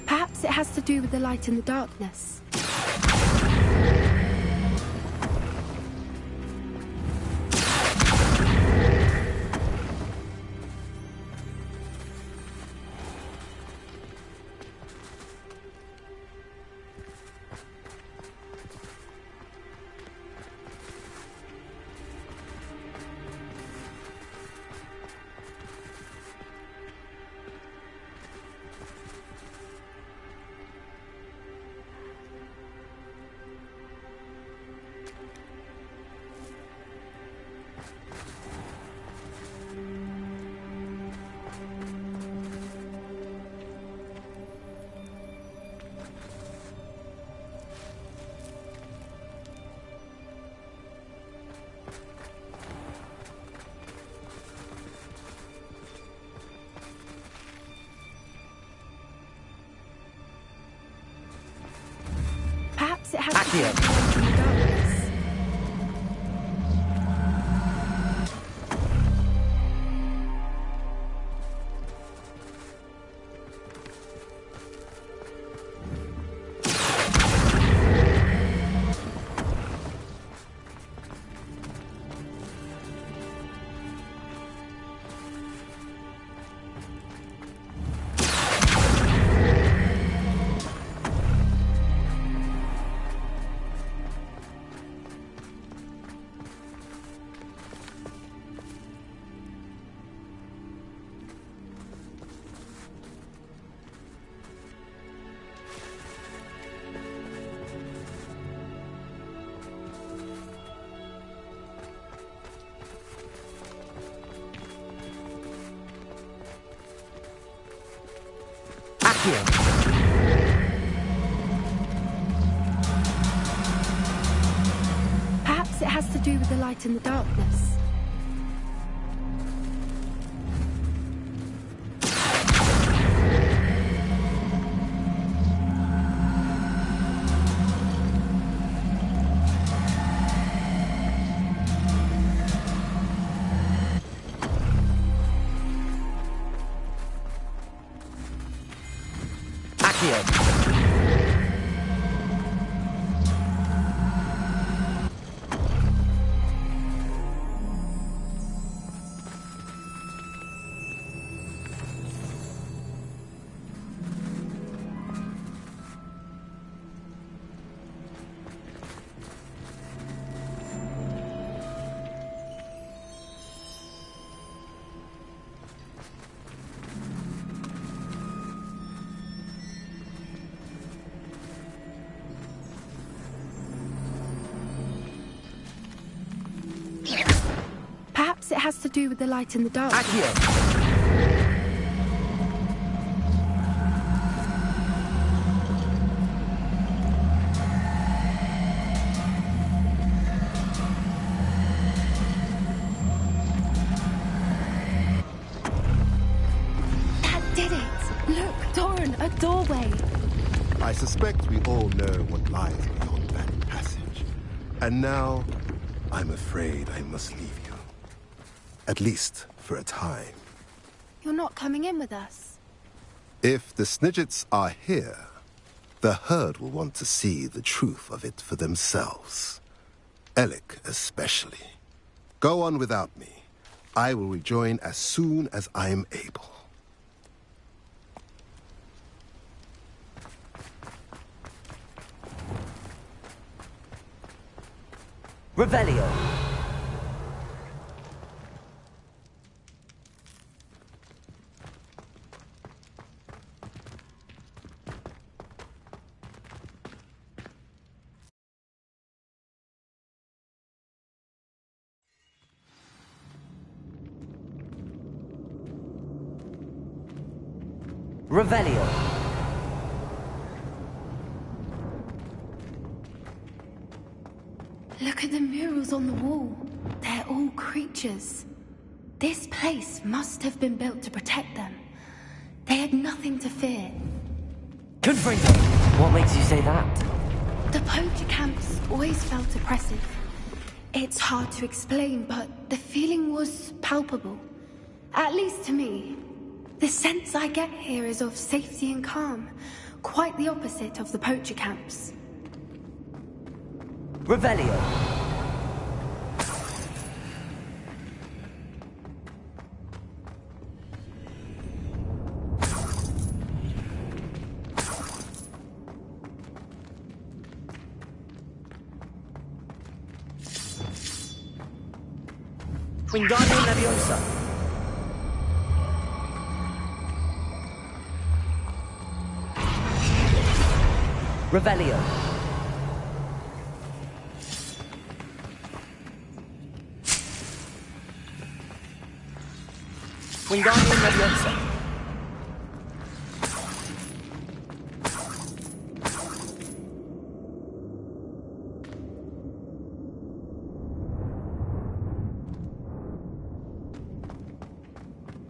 Speaker 7: Perhaps it has to do with the light and the darkness. Perhaps it has to do with the light and the darkness. Perhaps it has to do with the light and the darkness. Perhaps it has to do with the light in the dark. That did it! Look, Doran, a doorway.
Speaker 13: I suspect we all know what lies beyond that passage. And now, I'm afraid I must leave you. At least for a time.
Speaker 7: You're not coming in with us.
Speaker 13: If the Snidgets are here, the herd will want to see the truth of it for themselves. Alec especially. Go on without me. I will rejoin as soon as I am able.
Speaker 1: Revelio. Revelio.
Speaker 7: Look at the murals on the wall. They're all creatures. This place must have been built to protect them. They had nothing to fear.
Speaker 1: Confringo. What makes you say that?
Speaker 7: The poacher camps always felt oppressive. It's hard to explain, but the feeling was palpable. At least to me. The sense I get here is of safety and calm. Quite the opposite of the poacher camps.
Speaker 1: Revelio. Wingardium Leviosa. Revelio. Wingardium Leviosa.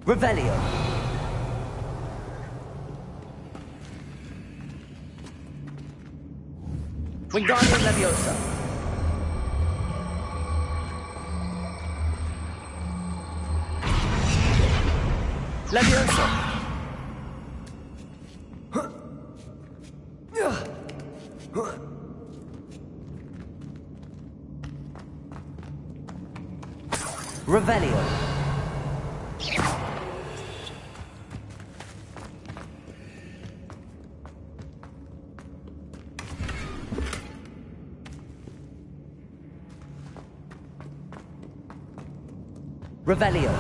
Speaker 1: Revelio. Wingardium Leviosa. Leviosa. Revelio. Revelio.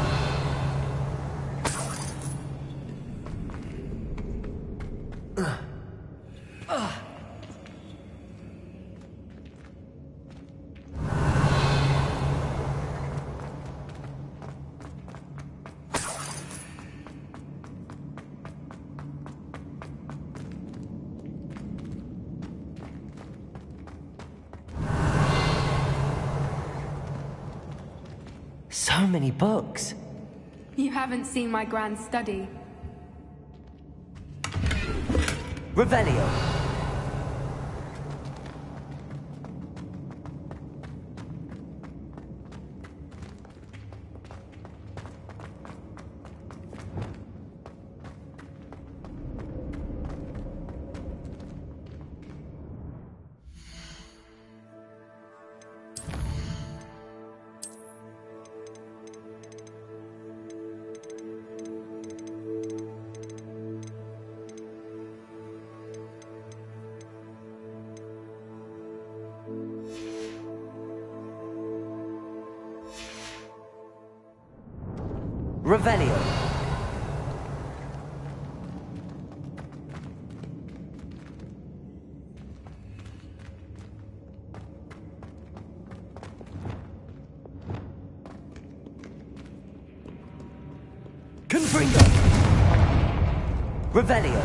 Speaker 1: So many books.
Speaker 7: You haven't seen my grand study.
Speaker 1: Revelio. Revelio. Confringo! Revelio!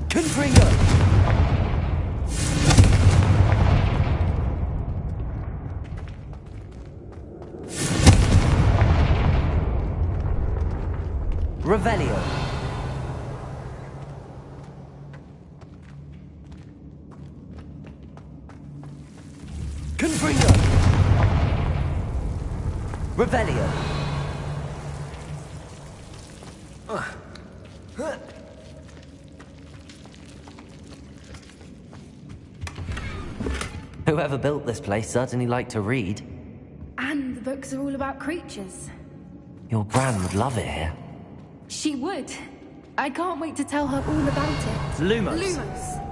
Speaker 1: Confringo! Revelio! Confringo! Revelio! Whoever built this place certainly liked to read.
Speaker 7: And the books are all about creatures.
Speaker 1: Your Gran would love it here.
Speaker 7: She would. I can't wait to tell her all about it.
Speaker 1: Lumos.
Speaker 7: Lumos.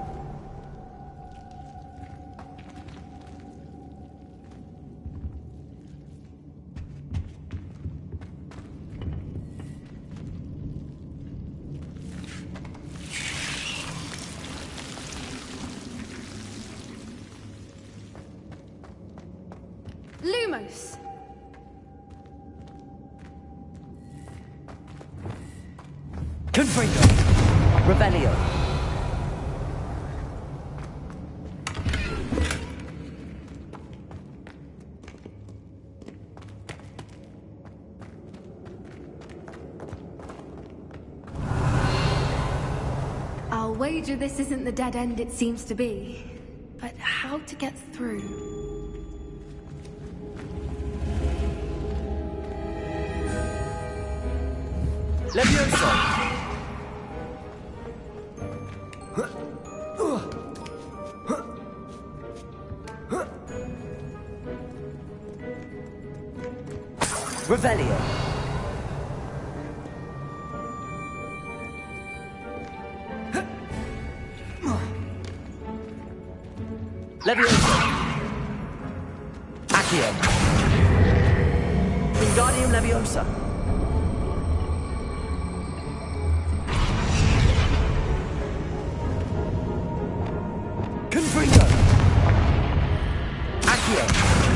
Speaker 7: Lumos.
Speaker 1: Confringo! Revelio!
Speaker 7: I'll wager this isn't the dead end it seems to be. But how to get through?
Speaker 1: Levioso! Revelio! Levioso! Accio! Wingardium Leviosa! Confringo! Accio!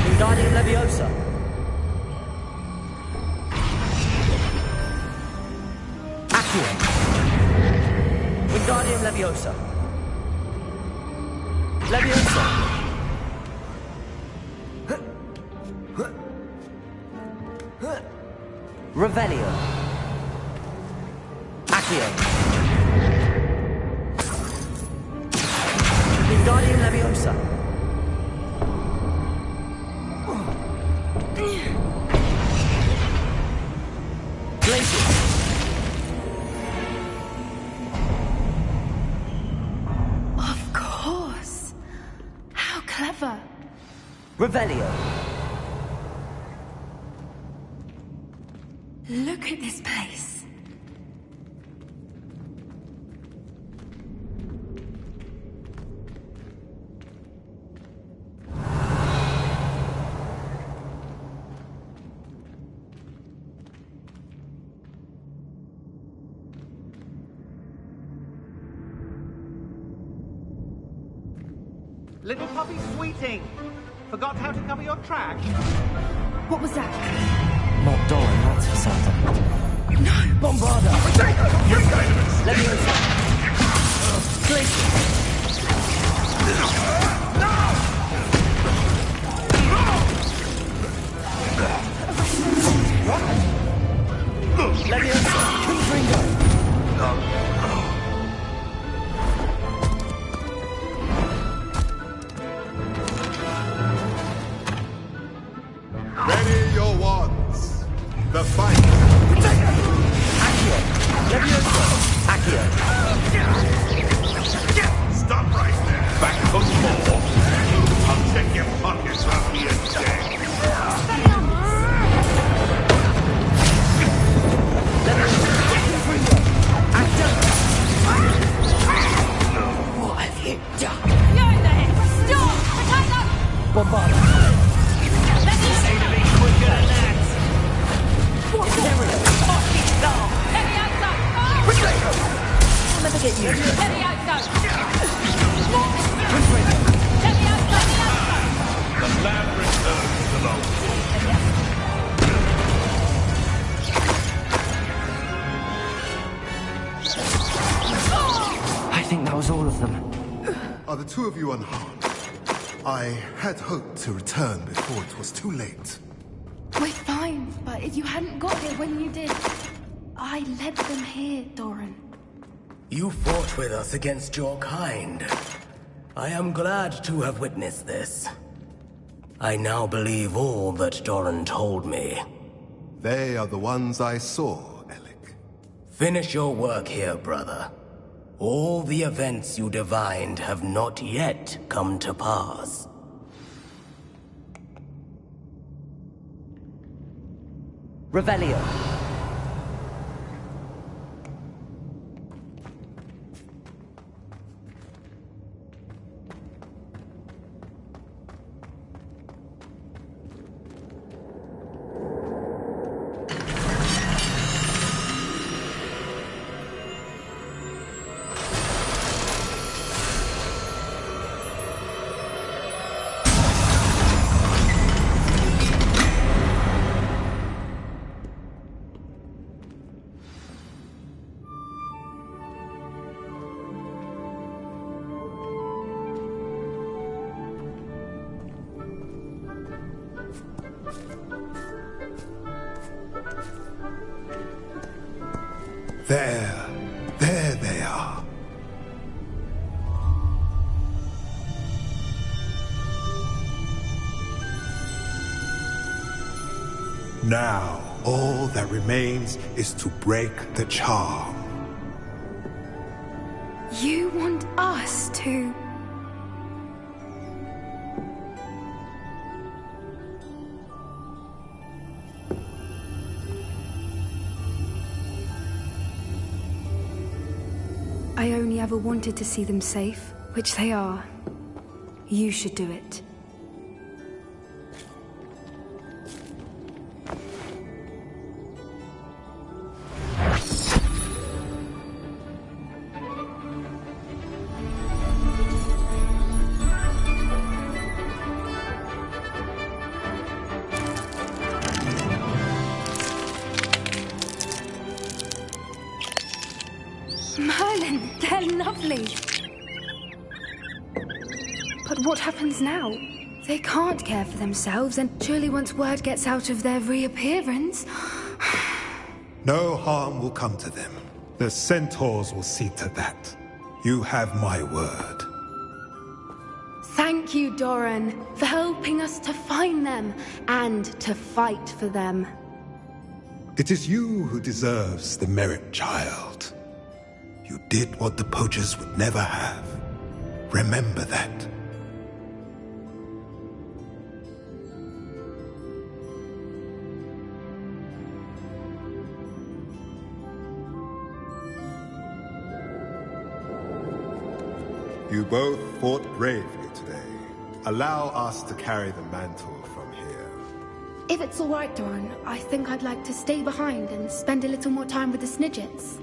Speaker 1: Wingardium Leviosa! Accio! Wingardium Leviosa! Leviosa! Revelio! Accio! Wingardium Leviosa! Glacius!
Speaker 7: Of course. How clever.
Speaker 1: Revelio!
Speaker 7: Look at this place.
Speaker 5: Little puppy Sweeting! Forgot how to cover your tracks?
Speaker 7: What was that?
Speaker 1: Not Doran, that's for certain.
Speaker 7: No!
Speaker 1: Bombarda! Leviosa! Glacius! Leviosa! Confringo!
Speaker 13: Ready your wands. The fight.
Speaker 1: Accio! Leviosa! Accio!
Speaker 8: Stop right there. Back for more. I'll check your pockets after you're dead.
Speaker 1: What have you done?
Speaker 6: You're there! Stop! Potato!
Speaker 1: Bombarda!
Speaker 6: Say to be quicker than that!
Speaker 1: Inferno!
Speaker 6: Levioso!
Speaker 1: I'll never get you.
Speaker 6: Levioso!
Speaker 1: Confringo!
Speaker 6: Levioso!
Speaker 8: The lab returns to the
Speaker 13: Are the two of you unharmed? I had hoped to return before it was too late.
Speaker 7: We're fine, but if you hadn't got here when you did, I led them here, Doran.
Speaker 14: You fought with us against your kind. I am glad to have witnessed this. I now believe all that Doran told me.
Speaker 13: They are the ones I saw, Alec.
Speaker 14: Finish your work here, brother. All the events you divined have not yet come to pass.
Speaker 1: Revelio.
Speaker 13: There they are. Now, all that remains is to break the charm.
Speaker 7: You want us to... I only ever wanted to see them safe, which they are. You should do it. Merlin, they're lovely. But what happens now? They can't care for themselves, and surely once word gets out of their reappearance...
Speaker 13: No harm will come to them. The centaurs will see to that. You have my word.
Speaker 7: Thank you, Doran, for helping us to find them and to fight for them.
Speaker 13: It is you who deserves the merit, child. You did what the poachers would never have. Remember that. You both fought bravely today. Allow us to carry the mantle from here.
Speaker 7: If it's all right, Doran, I think I'd like to stay behind and spend a little more time with the Snidgets.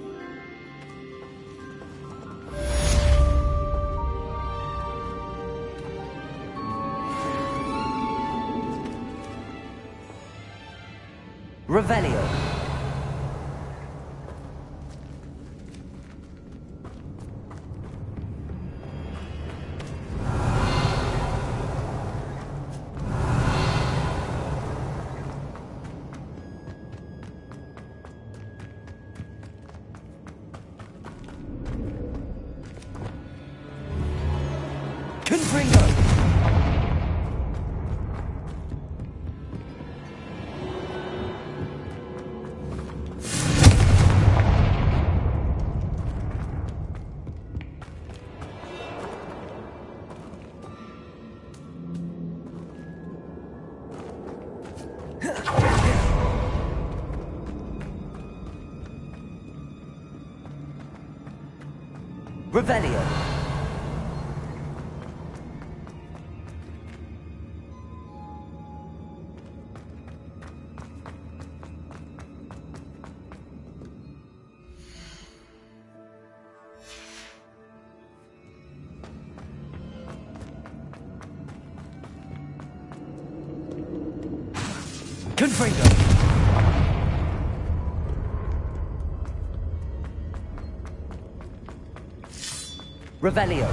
Speaker 1: Revelio. Confringo. Revelio. Confringo. Revelio.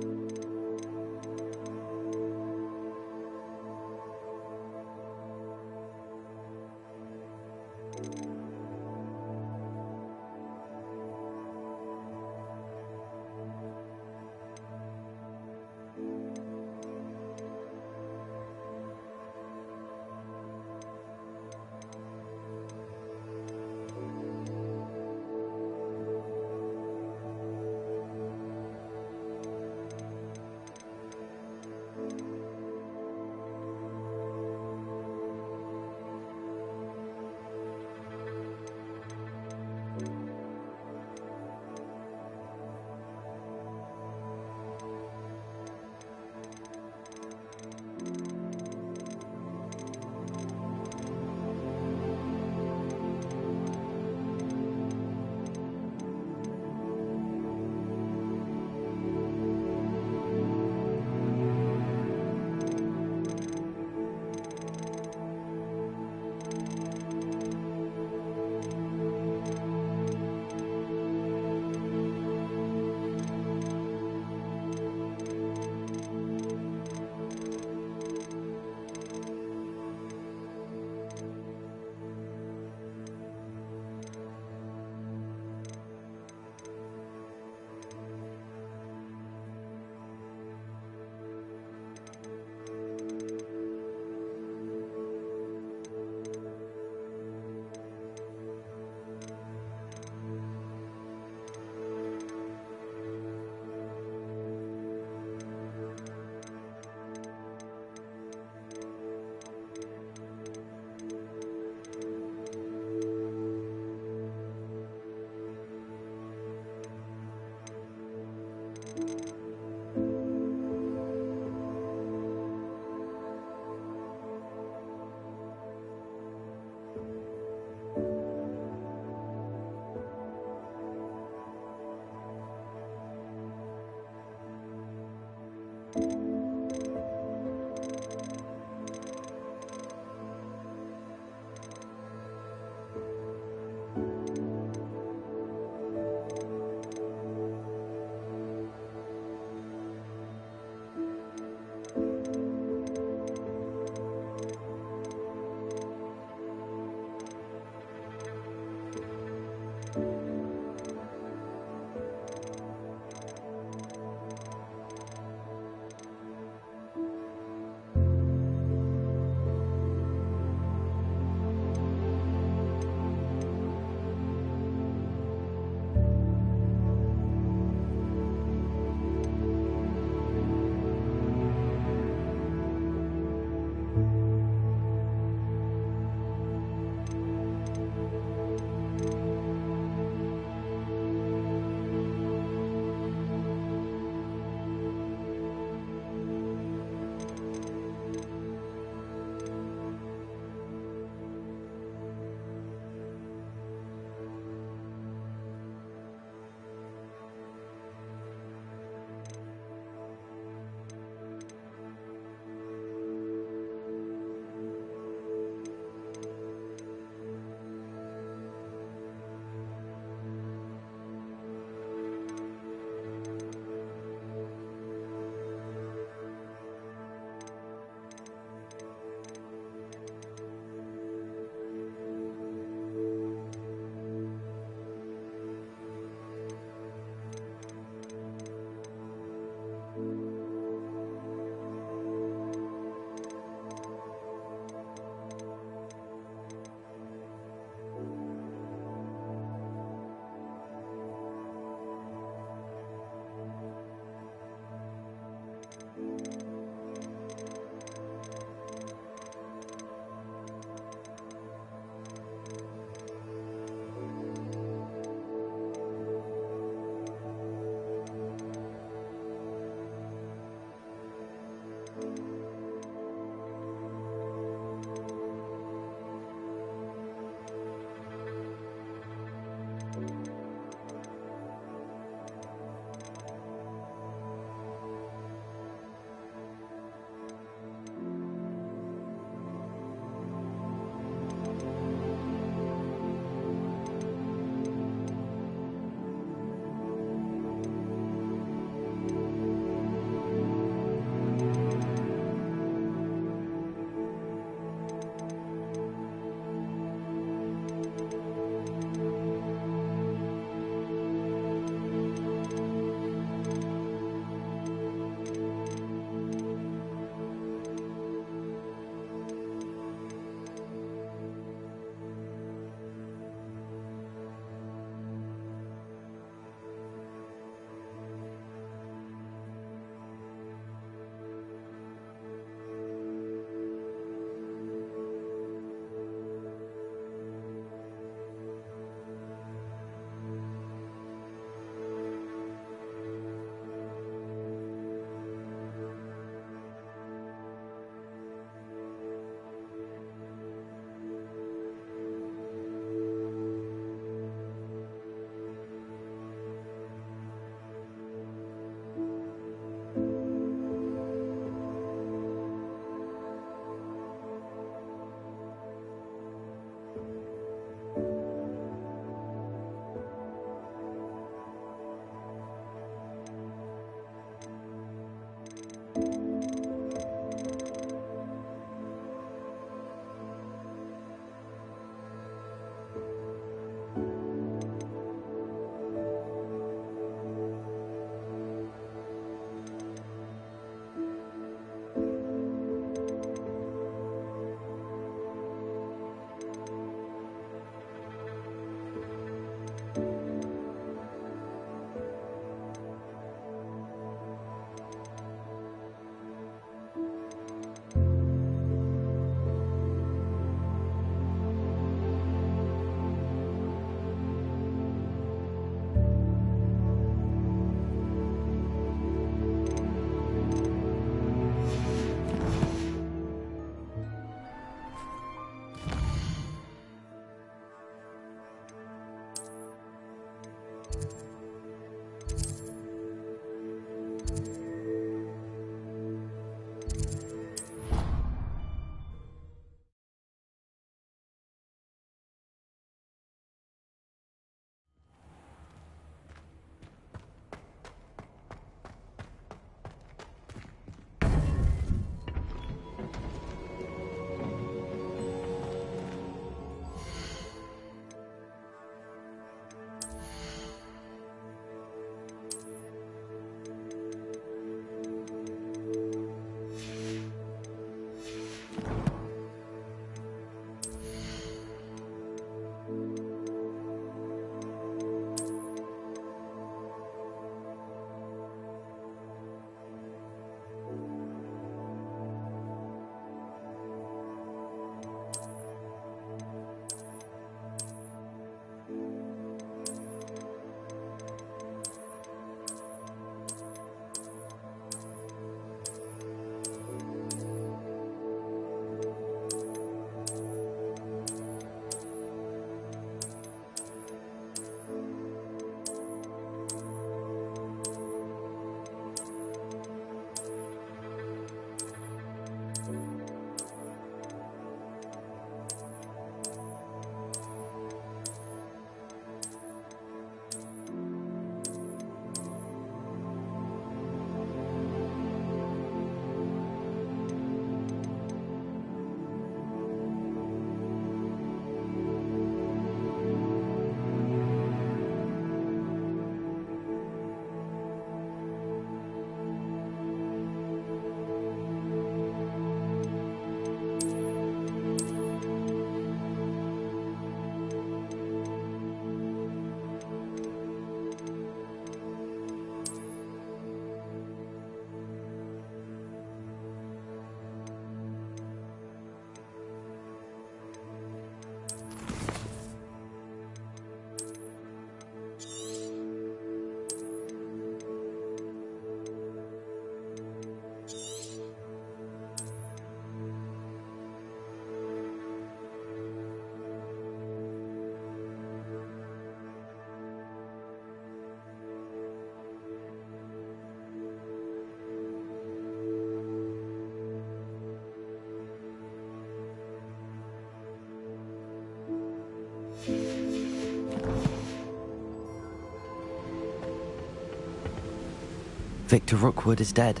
Speaker 1: Victor Rookwood is dead.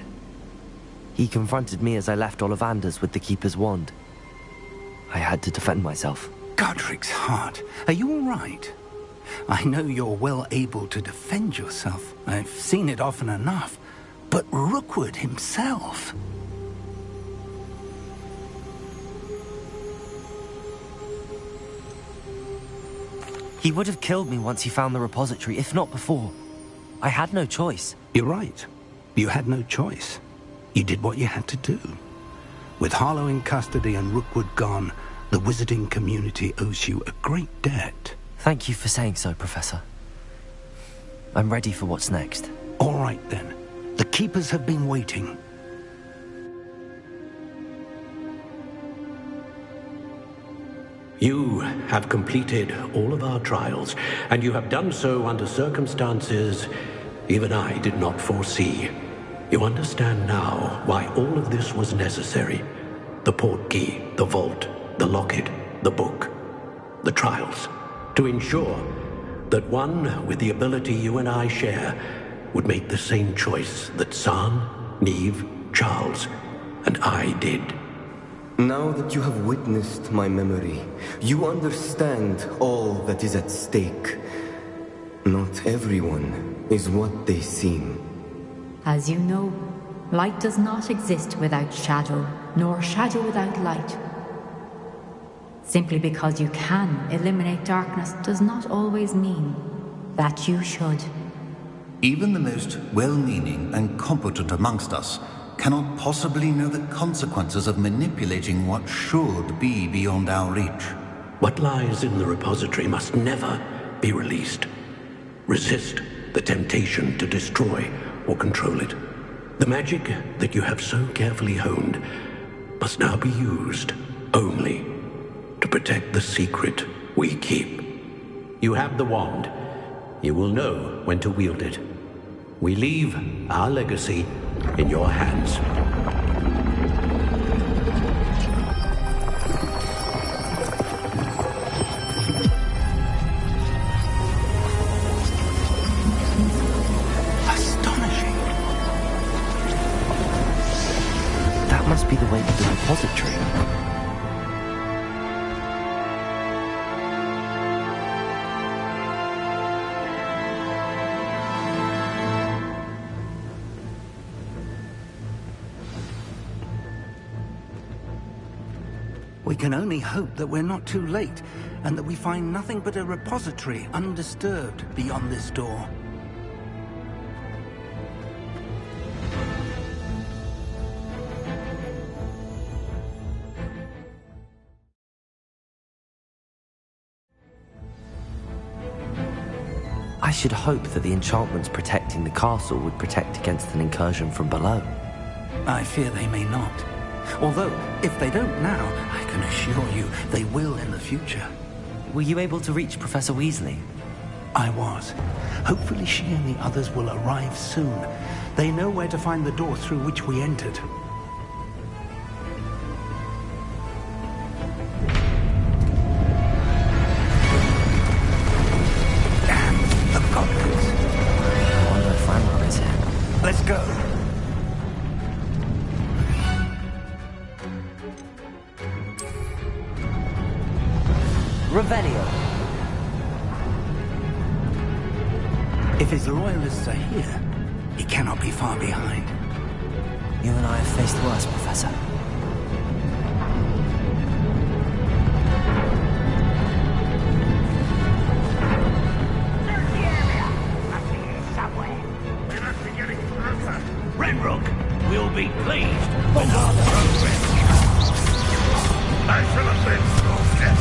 Speaker 1: He confronted me as I left Ollivander's with the Keeper's wand. I had to defend myself.
Speaker 3: Godric's heart, are you all right? I know you're well able to defend yourself. I've seen it often enough. But Rookwood himself...
Speaker 1: He would have killed me once he found the repository, if not before. I had no choice.
Speaker 3: You're right. You had no choice. You did what you had to do. With Harlow in custody and Rookwood gone, the wizarding community owes you a great debt.
Speaker 1: Thank you for saying so, Professor. I'm ready for what's next.
Speaker 3: All right, then. The Keepers have been waiting.
Speaker 2: You have completed all of our trials, and you have done so under circumstances even I did not foresee. You understand now why all of this was necessary. The portkey, the vault, the locket, the book, the trials. To ensure that one with the ability you and I share would make the same choice that San, Neve, Charles, and I did.
Speaker 15: Now that you have witnessed my memory, you understand all that is at stake. Not everyone is what they seem.
Speaker 16: As you know, light does not exist without shadow, nor shadow without light. Simply because you can eliminate darkness does not always mean that you should.
Speaker 17: Even the most well-meaning and competent amongst us cannot possibly know the consequences of manipulating what should be beyond our reach.
Speaker 2: What lies in the repository must never be released. Resist the temptation to destroy or control it. The magic that you have so carefully honed must now be used only to protect the secret we keep. You have the wand. You will know when to wield it. We leave our legacy in your hands.
Speaker 3: Astonishing.
Speaker 1: That must be the way to the repository.
Speaker 3: We can only hope that we're not too late, and that we find nothing but a repository undisturbed beyond this door.
Speaker 1: I should hope that the enchantments protecting the castle would protect against an incursion from below.
Speaker 3: I fear they may not. Although, if they don't now, I can assure you they will in the future.
Speaker 1: Were you able to reach Professor Weasley?
Speaker 3: I was. Hopefully she and the others will arrive soon. They know where to find the door through which we entered. Damn, the goblins.
Speaker 1: I wonder if Ranrock is here.
Speaker 3: Let's go.
Speaker 1: Revelio.
Speaker 3: If his loyalists are here, he cannot be far behind.
Speaker 1: You and I have faced worse, Professor.
Speaker 5: Search the area! Must be here somewhere. We must be getting closer.
Speaker 11: Ranrock will be pleased with our progress.
Speaker 5: I shall have been so dead.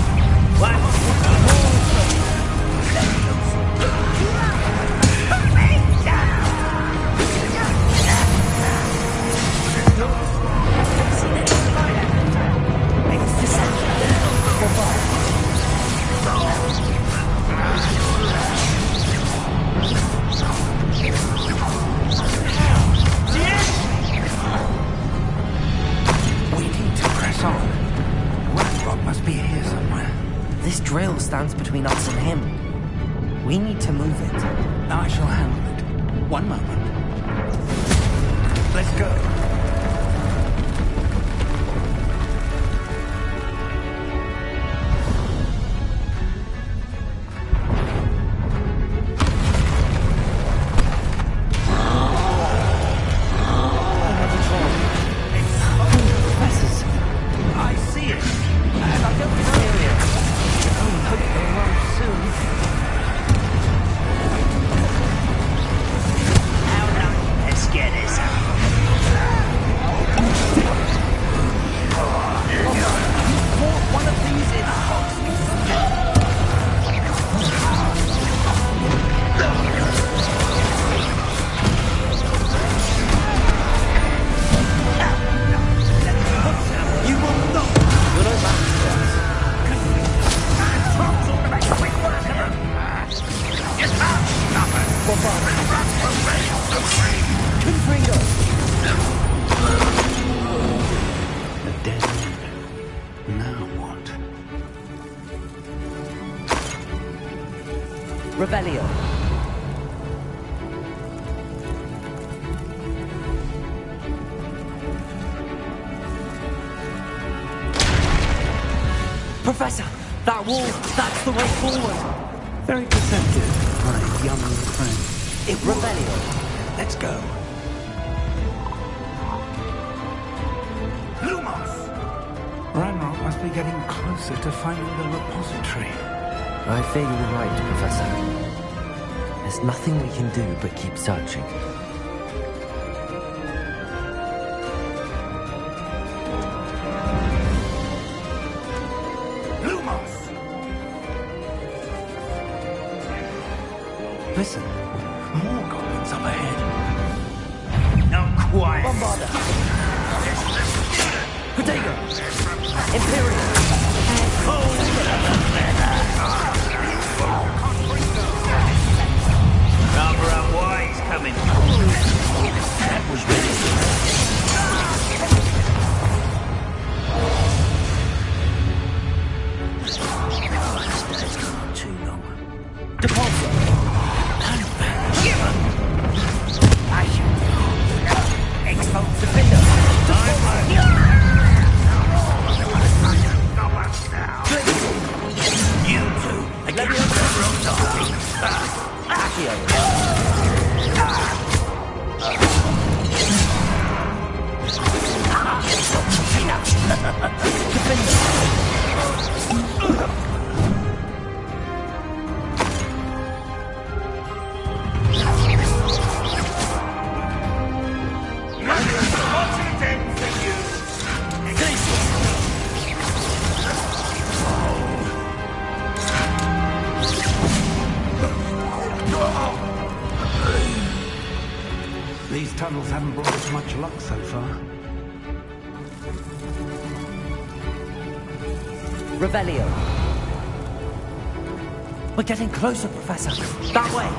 Speaker 3: We need to press on. Ranrock must be here somewhere.
Speaker 1: This drill stands between us and him. We need to move it.
Speaker 3: I shall handle it. One moment.
Speaker 1: Confredo!
Speaker 3: A dead end. Now what?
Speaker 1: Revelio. Professor, that wall, that's the way forward.
Speaker 3: Very perceptive, my young friend.
Speaker 1: Revelio.
Speaker 3: Let's go. Lumos! Ranrock must be getting closer to finding the repository.
Speaker 1: I fear you were right, Professor. There's nothing we can do but keep searching.
Speaker 3: Lumos! Listen, more goblins up ahead.
Speaker 4: Now quiet.
Speaker 1: Bombarda! Protego! Imperial!
Speaker 4: Cover up why he's coming. That was really That's gone on too long.
Speaker 1: Deposit!
Speaker 4: Expose the window. You two, against the Rotari.
Speaker 1: Accio!
Speaker 3: These tunnels haven't brought us much luck so far.
Speaker 1: Revelio. We're getting closer, Professor. That way!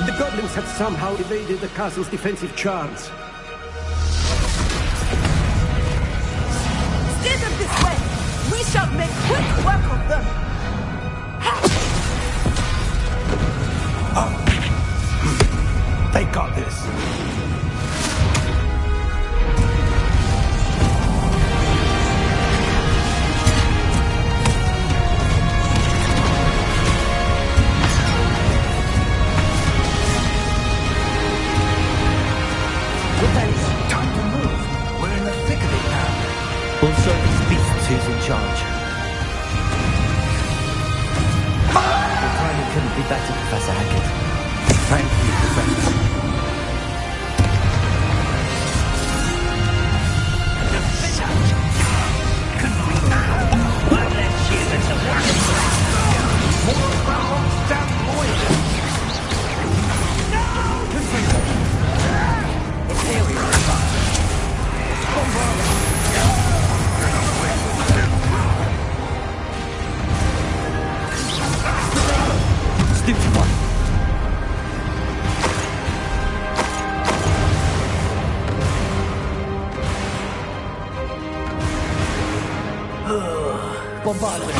Speaker 2: The goblins have somehow evaded the castle's defensive charms.
Speaker 12: Steer them this way! We shall make quick work of them!
Speaker 3: They got this.
Speaker 4: Time to move. We're in the thick of it now.
Speaker 1: We'll show these beasts who's in charge. Your timing couldn't be better, Professor Hackett.
Speaker 3: Thank you, Professor.
Speaker 1: Stupid one. Bombardment.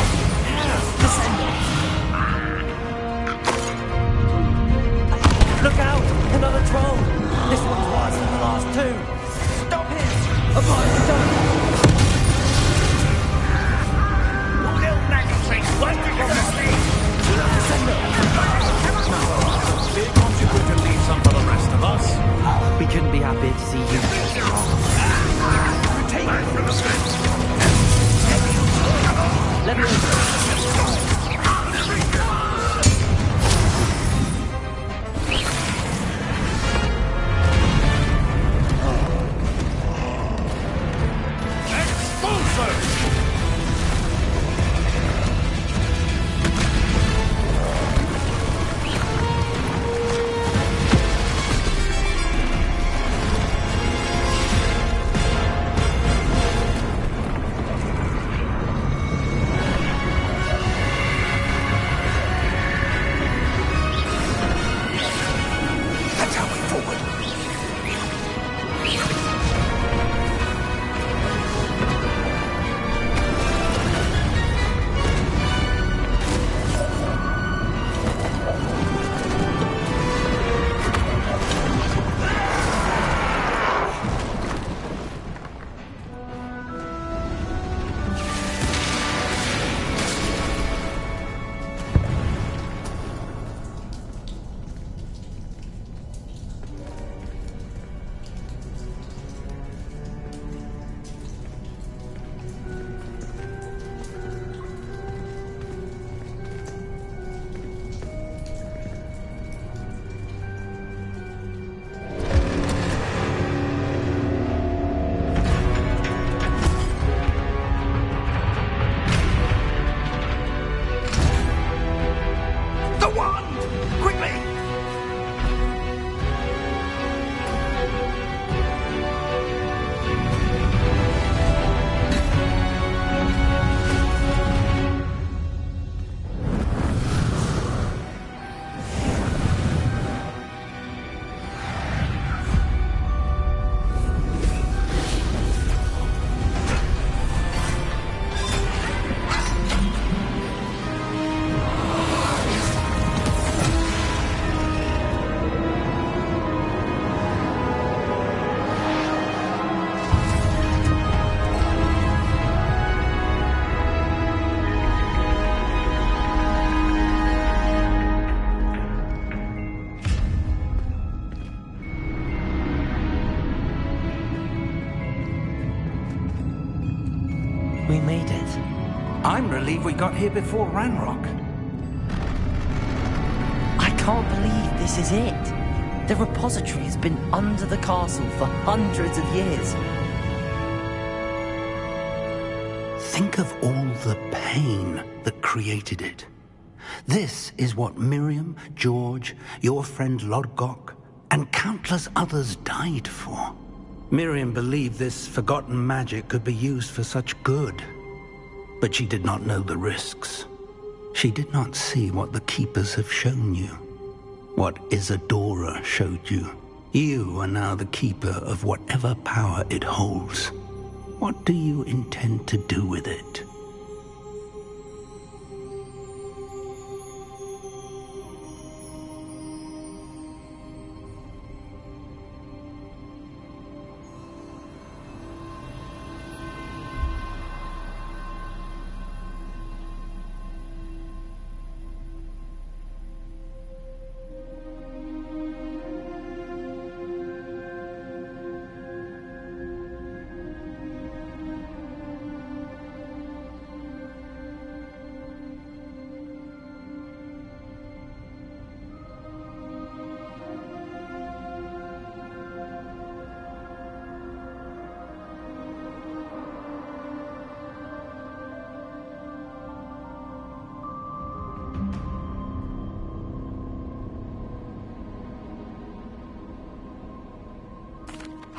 Speaker 1: Descending. Look out! Another troll! This one's worse than the last two! Stop it! Abide the dome!
Speaker 4: Little magazine, what do you gonna see?
Speaker 5: Big contributor leave some for the rest of us.
Speaker 1: We couldn't be happier to see you. We made it.
Speaker 3: I'm relieved we got here before Ranrock.
Speaker 1: I can't believe this is it. The repository has been under the castle for hundreds of years.
Speaker 3: Think of all the pain that created it. This is what Miriam, George, your friend Lodgok, and countless others died for. Miriam believed this forgotten magic could be used for such good. But she did not know the risks. She did not see what the Keepers have shown you. What Isadora showed you. You are now the Keeper of whatever power it holds. What do you intend to do with it?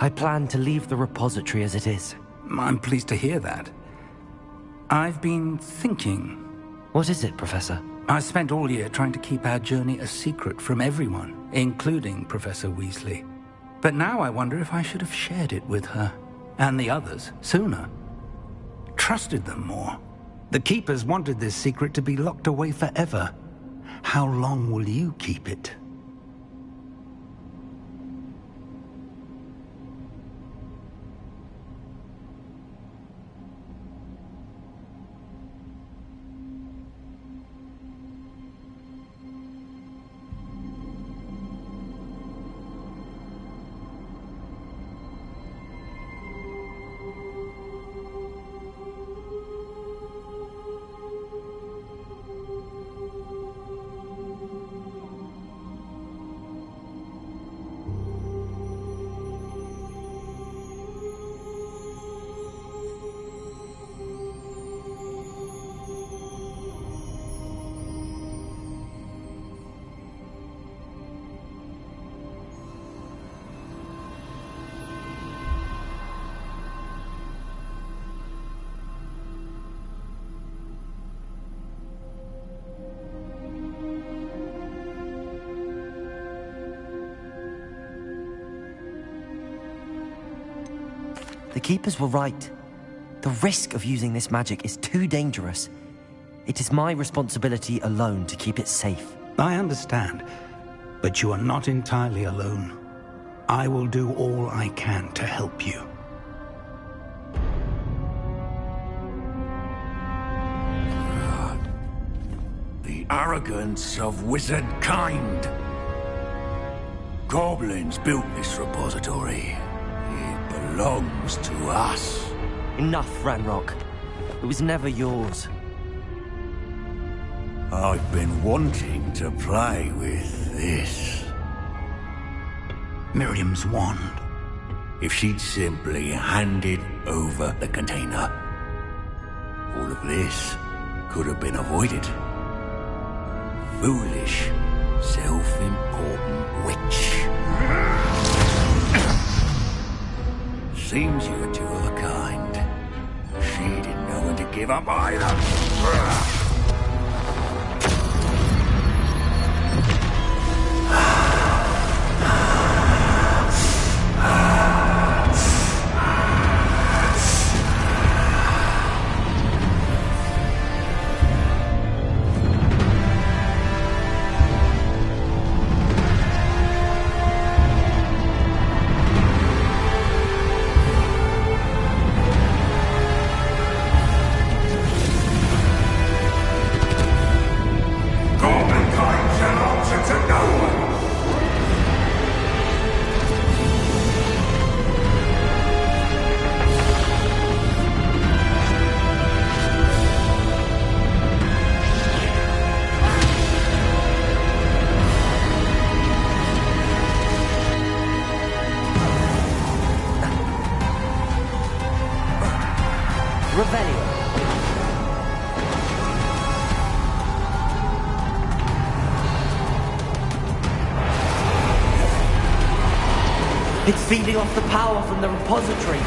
Speaker 1: I plan to leave the repository as it is.
Speaker 3: I'm pleased to hear that. I've been thinking.
Speaker 1: What is it, Professor?
Speaker 3: I spent all year trying to keep our journey a secret from everyone, including Professor Weasley. But now I wonder if I should have shared it with her, and the others, sooner. Trusted them more. The Keepers wanted this secret to be locked away forever. How long will you keep it?
Speaker 1: The Keepers were right. The risk of using this magic is too dangerous. It is my responsibility alone to keep it safe.
Speaker 3: I understand, but you are not entirely alone. I will do all I can to help you.
Speaker 11: The arrogance of wizard kind. Goblins built this repository. It belongs to us.
Speaker 1: Enough, Ranrock. It was never yours.
Speaker 11: I've been wanting to play with this.
Speaker 3: Miriam's wand.
Speaker 11: If she'd simply handed over the container, all of this could have been avoided. Foolish, self-important witch. Seems you were two of a kind. She didn't know when to give up either.
Speaker 1: Revelio. It's feeding off the power from the repository.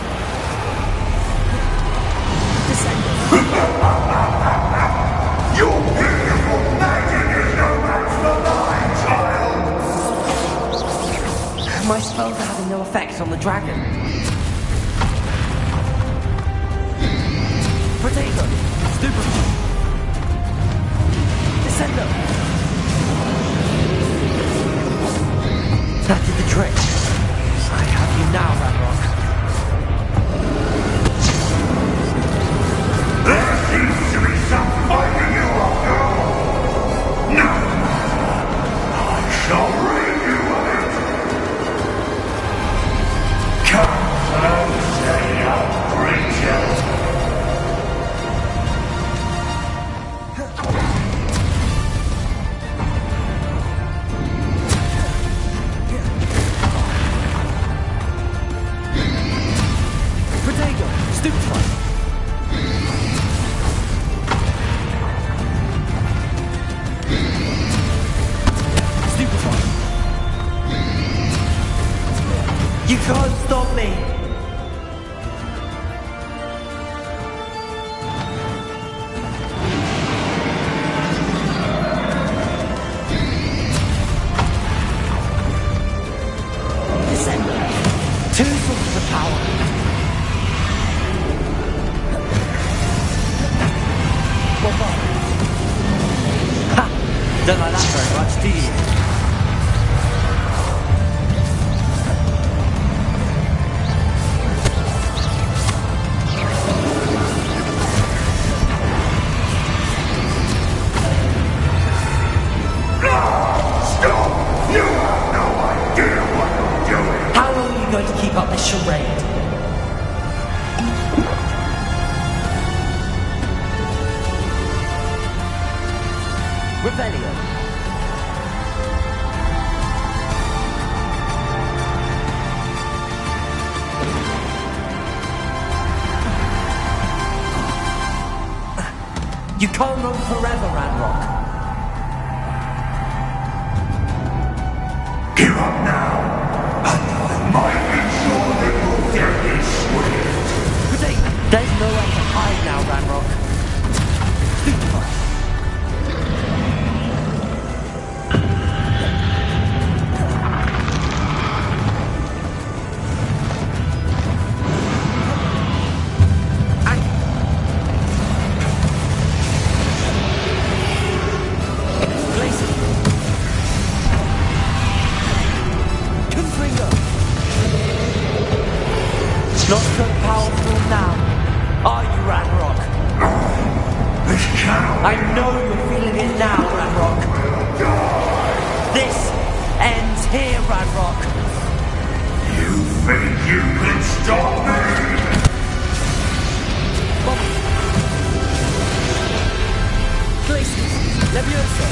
Speaker 5: Your beautiful magic is no match for mine, child!
Speaker 1: My spells are having no effect on the dragon. Potato! Stupid! Descendo! That did the trick. I have you now, Ranrock.
Speaker 5: There seems to be some fighting you after all. No matter. I shall rid you of it. Come, say young creature.
Speaker 1: Potato! Stupefy! Stupefy! You can't stop me! Descender! Two sources of power! Ha! Don't like that very much, do you?
Speaker 5: Stop! You have no idea what you're doing!
Speaker 1: How long are you going to keep up this charade? Revelio. You can't run forever, Ranrock.
Speaker 5: Give up now, and I might be sure that your death is swift.
Speaker 1: There's nowhere to hide now, Ranrock. Stupefy. Not so powerful now, are you, Ranrock?
Speaker 5: This cannot.
Speaker 1: I know you're feeling it now, Ranrock. This ends here, Ranrock.
Speaker 5: You think you can stop me?
Speaker 1: Glacius, Leviosa.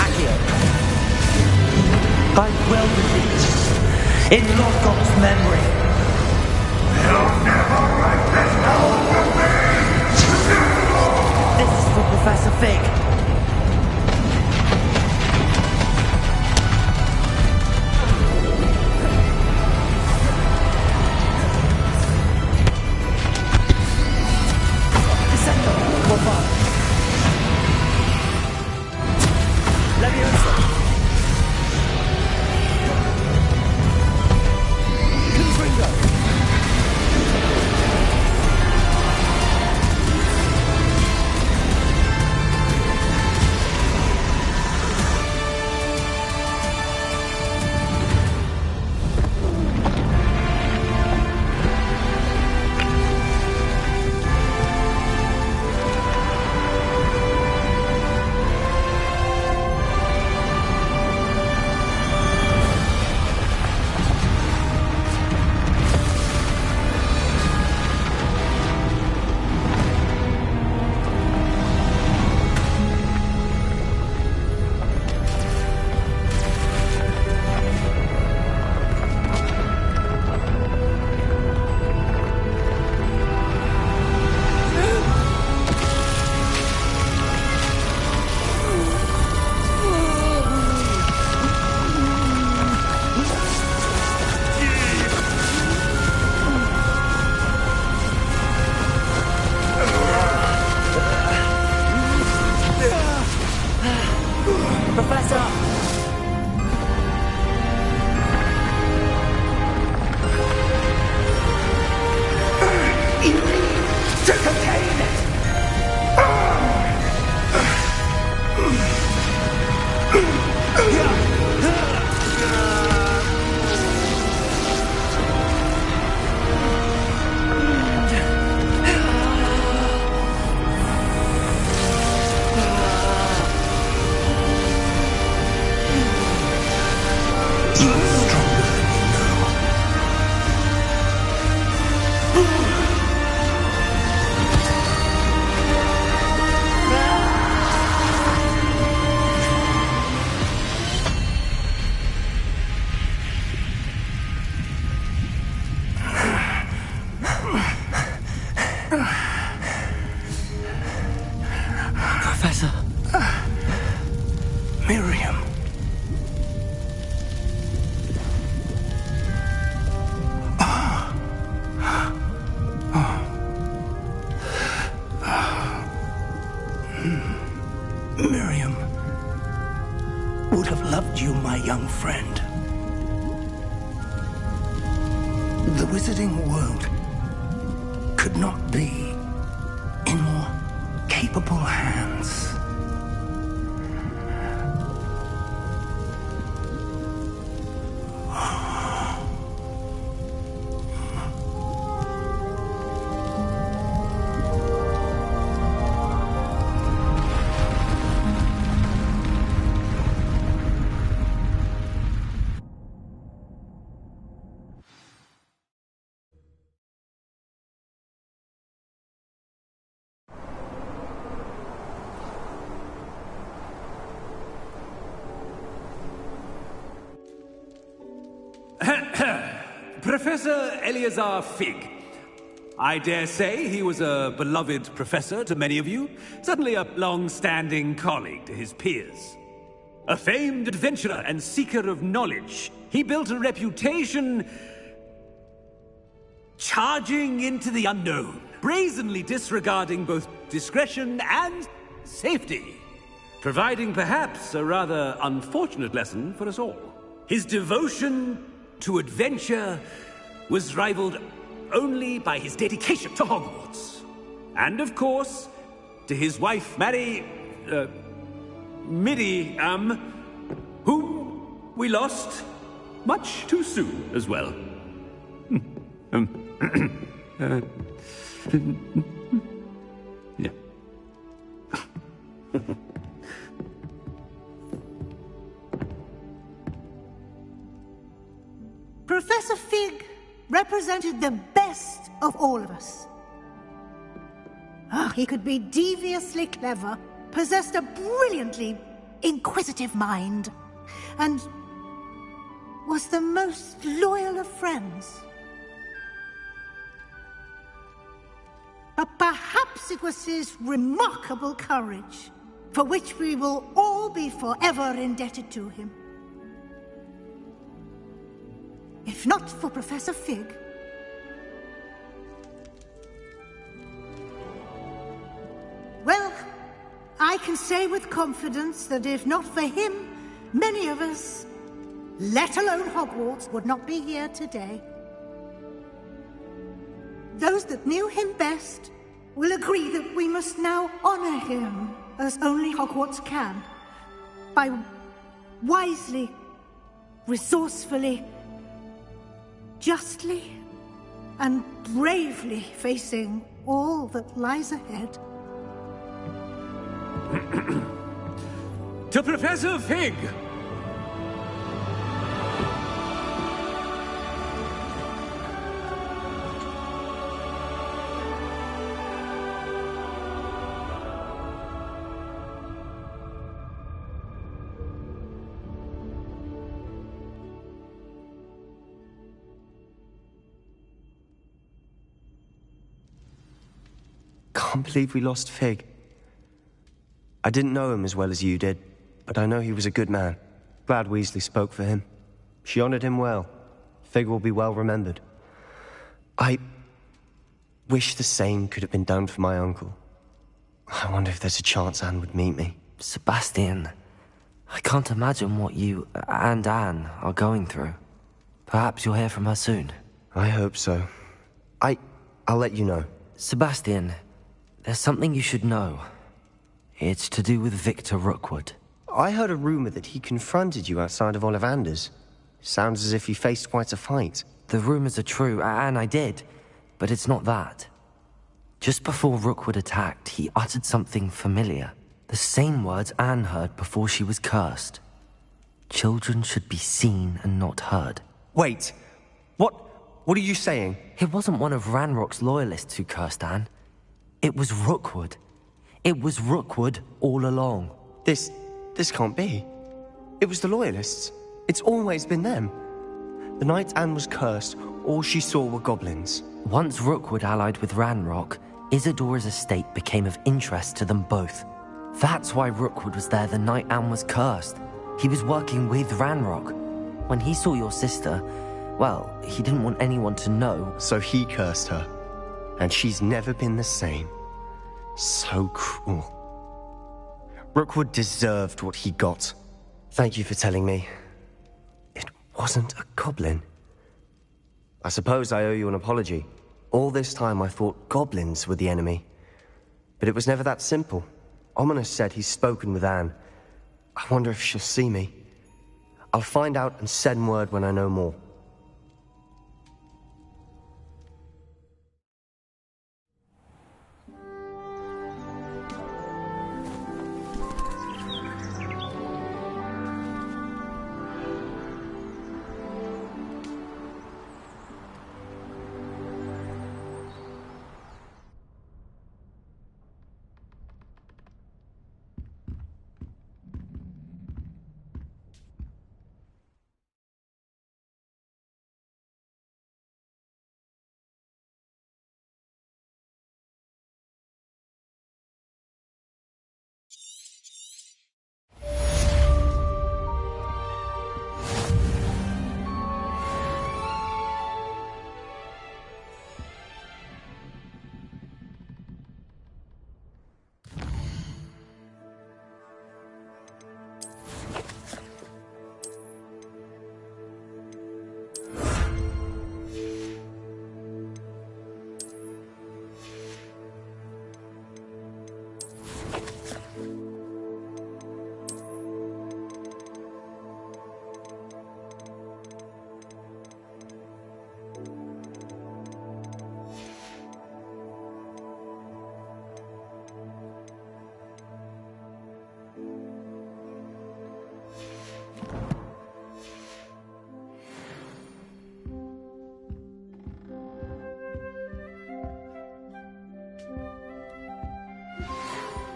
Speaker 1: Accio. I will defeat in Logos memory.
Speaker 5: You'll never write this down for me!
Speaker 1: This is for Professor Fig. Descendo, Boba. Leviosa. Confringo.
Speaker 3: friend. The wizarding world could not be in more capable hands.
Speaker 11: Professor Eleazar Fig. I dare say he was a beloved professor to many of you, certainly a long-standing colleague to his peers. A famed adventurer and seeker of knowledge, he built a reputation charging into the unknown, brazenly disregarding both discretion and safety, providing perhaps a rather unfortunate lesson for us all. His devotion to adventure was rivaled only by his dedication to Hogwarts. And of course, to his wife, Midi, whom we lost much too soon as well. Yeah.
Speaker 18: Professor Fig represented the best of all of us. He could be deviously clever, possessed a brilliantly inquisitive mind, and was the most loyal of friends. But perhaps it was his remarkable courage, for which we will all be forever indebted to him. If not for Professor Fig, well, I can say with confidence that if not for him, many of us, let alone Hogwarts, would not be here today. Those that knew him best will agree that we must now honor him as only Hogwarts can, by wisely, resourcefully, justly and bravely facing all that lies ahead.
Speaker 11: To Professor Fig!
Speaker 15: Can't believe we lost Fig. I didn't know him as well as you did, but I know he was a good man. Glad Weasley spoke for him. She honored him well. Fig will be well remembered. I wish the same could have been done for my uncle. I wonder if there's a chance Anne would meet me.
Speaker 1: Sebastian, I can't imagine what you and Anne are going through. Perhaps you'll hear from her soon.
Speaker 15: I hope so. I'll let you know.
Speaker 1: Sebastian, there's something you should know. It's to do with Victor Rookwood.
Speaker 15: I heard a rumor that he confronted you outside of Ollivander's. Sounds as if he faced quite a fight.
Speaker 1: The rumors are true, and I did, but it's not that. Just before Rookwood attacked, he uttered something familiar. The same words Anne heard before she was cursed. Children should be seen and not heard.
Speaker 15: Wait, what are you saying?
Speaker 1: It wasn't one of Ranrock's loyalists who cursed Anne. It was Rookwood. It was Rookwood all along.
Speaker 15: This can't be. It was the Loyalists. It's always been them. The night Anne was cursed, all she saw were goblins.
Speaker 1: Once Rookwood allied with Ranrock, Isadora's estate became of interest to them both. That's why Rookwood was there the night Anne was cursed. He was working with Ranrock. When he saw your sister, well, he didn't want anyone to know.
Speaker 15: So he cursed her. And she's never been the same. So cruel. Rookwood deserved what he got. Thank you for telling me. wasn't a goblin. I suppose I owe you an apology. All this time I thought goblins were the enemy. But it was never that simple. Ominous said he's spoken with Anne. I wonder if she'll see me. I'll find out and send word when I know more.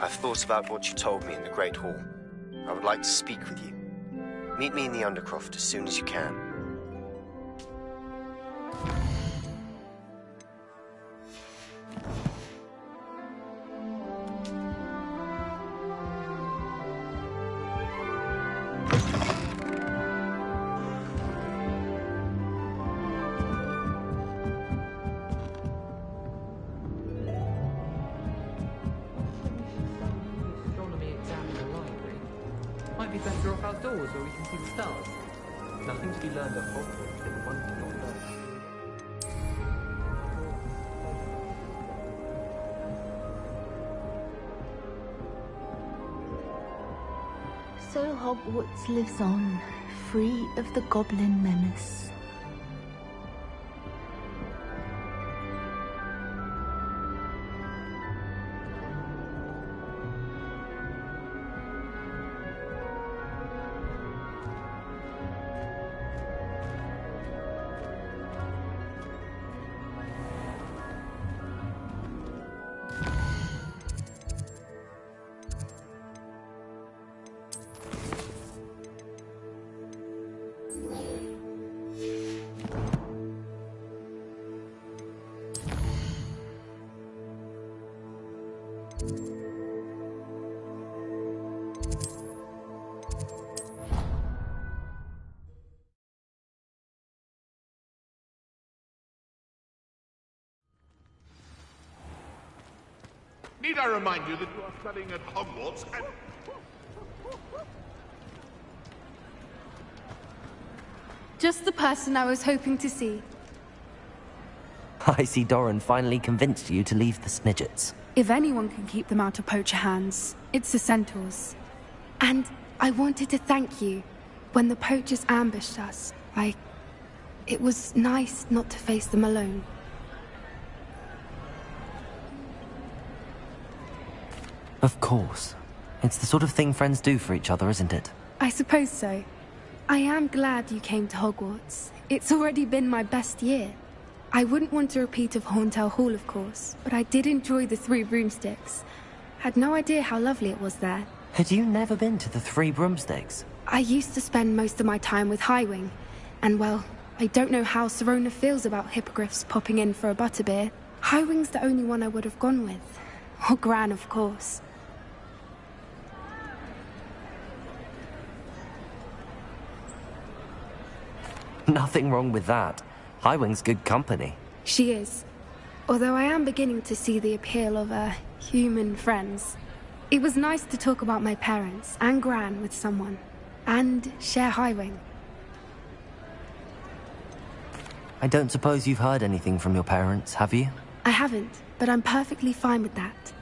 Speaker 15: I've thought about what you told me in the Great Hall. I would like to speak with you. Meet me in the Undercroft as soon as you can.
Speaker 19: Might be better off outdoors where we can see the stars. Nothing to be learned at Hogwarts that one cannot learn.
Speaker 20: So Hogwarts lives on, free of the goblin menace.
Speaker 8: Need I remind you that you are studying at Hogwarts and...
Speaker 7: Just the person I was hoping to see.
Speaker 1: I see Doran finally convinced you to leave the Snidgets.
Speaker 9: If anyone can keep them out of poacher hands, it's the centaurs.
Speaker 7: And I wanted to thank you. When the poachers ambushed us, it was nice not to face them alone.
Speaker 1: Of course. It's the sort of thing friends do for each other, isn't it?
Speaker 9: I suppose so. I am glad you came to Hogwarts. It's already been my best year. I wouldn't want a repeat of Horntail Hall, of course, but I did enjoy the Three Broomsticks. Had no idea how lovely it was there.
Speaker 1: Had you never been to the Three Broomsticks?
Speaker 9: I used to spend most of my time with Highwing, and well, I don't know how Serona feels about hippogriffs popping in for a butterbeer. Highwing's the only one I would have gone with. Or Gran, of course.
Speaker 1: Nothing wrong with that. Highwing's good company.
Speaker 9: She is. Although I am beginning to see the appeal of human friends. It was nice to talk about my parents and Gran with someone. And share Highwing.
Speaker 1: I don't suppose you've heard anything from your parents, have you?
Speaker 9: I haven't, but I'm perfectly fine with that.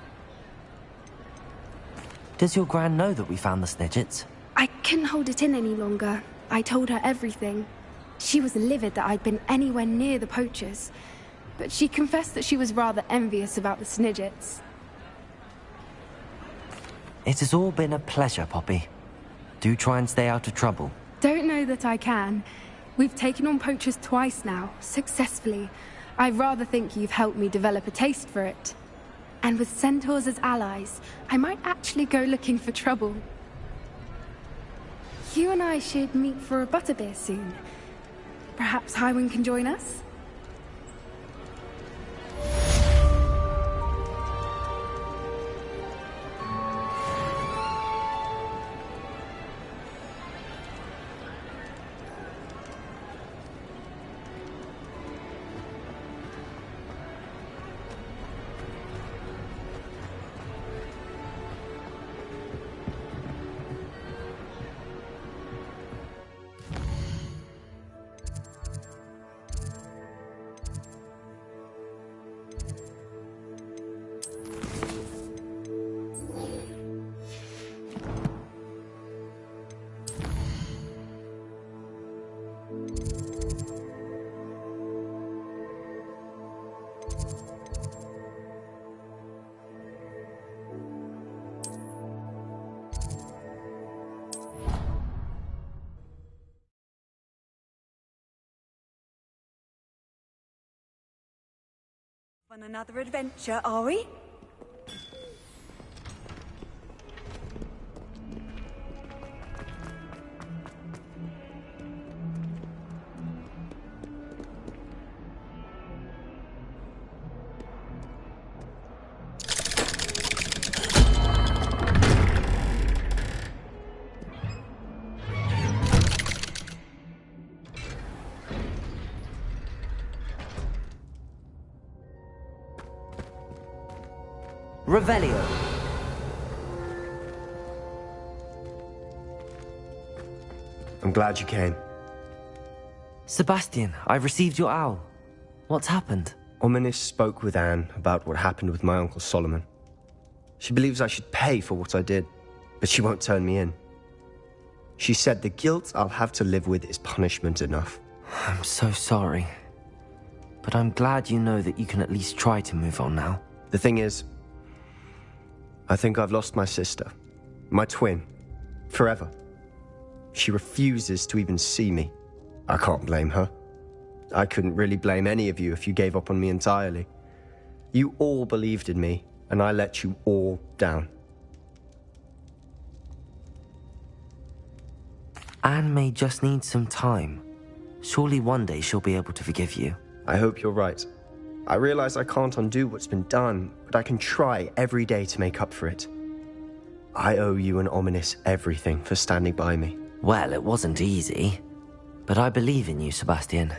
Speaker 1: Does your gran know that we found the Snidgets?
Speaker 9: I couldn't hold it in any longer. I told her everything. She was livid that I'd been anywhere near the poachers, but she confessed that she was rather envious about the Snidgets.
Speaker 1: It has all been a pleasure, Poppy. Do try and stay out of trouble.
Speaker 9: Don't know that I can. We've taken on poachers twice now, successfully. I rather think you've helped me develop a taste for it. And with centaurs as allies, I might actually go looking for trouble. You and I should meet for a butterbeer soon. Perhaps Highwind can join us?
Speaker 21: On another adventure, are we?
Speaker 1: Revelio.
Speaker 15: I'm glad you came.
Speaker 1: Sebastian, I received your owl. What's happened?
Speaker 15: Ominis spoke with Anne about what happened with my Uncle Solomon. She believes I should pay for what I did, but she won't turn me in. She said the guilt I'll have to live with is punishment enough.
Speaker 1: I'm so sorry. But I'm glad you know that you can at least try to move on now.
Speaker 15: The thing is, I think I've lost my sister, my twin, forever. She refuses to even see me. I can't blame her. I couldn't really blame any of you if you gave up on me entirely. You all believed in me, and I let you all down.
Speaker 1: Anne may just need some time. Surely one day she'll be able to forgive you.
Speaker 15: I hope you're right. I realize I can't undo what's been done, but I can try every day to make up for it. I owe you and Ominis everything for standing by me.
Speaker 1: Well, it wasn't easy, but I believe in you, Sebastian.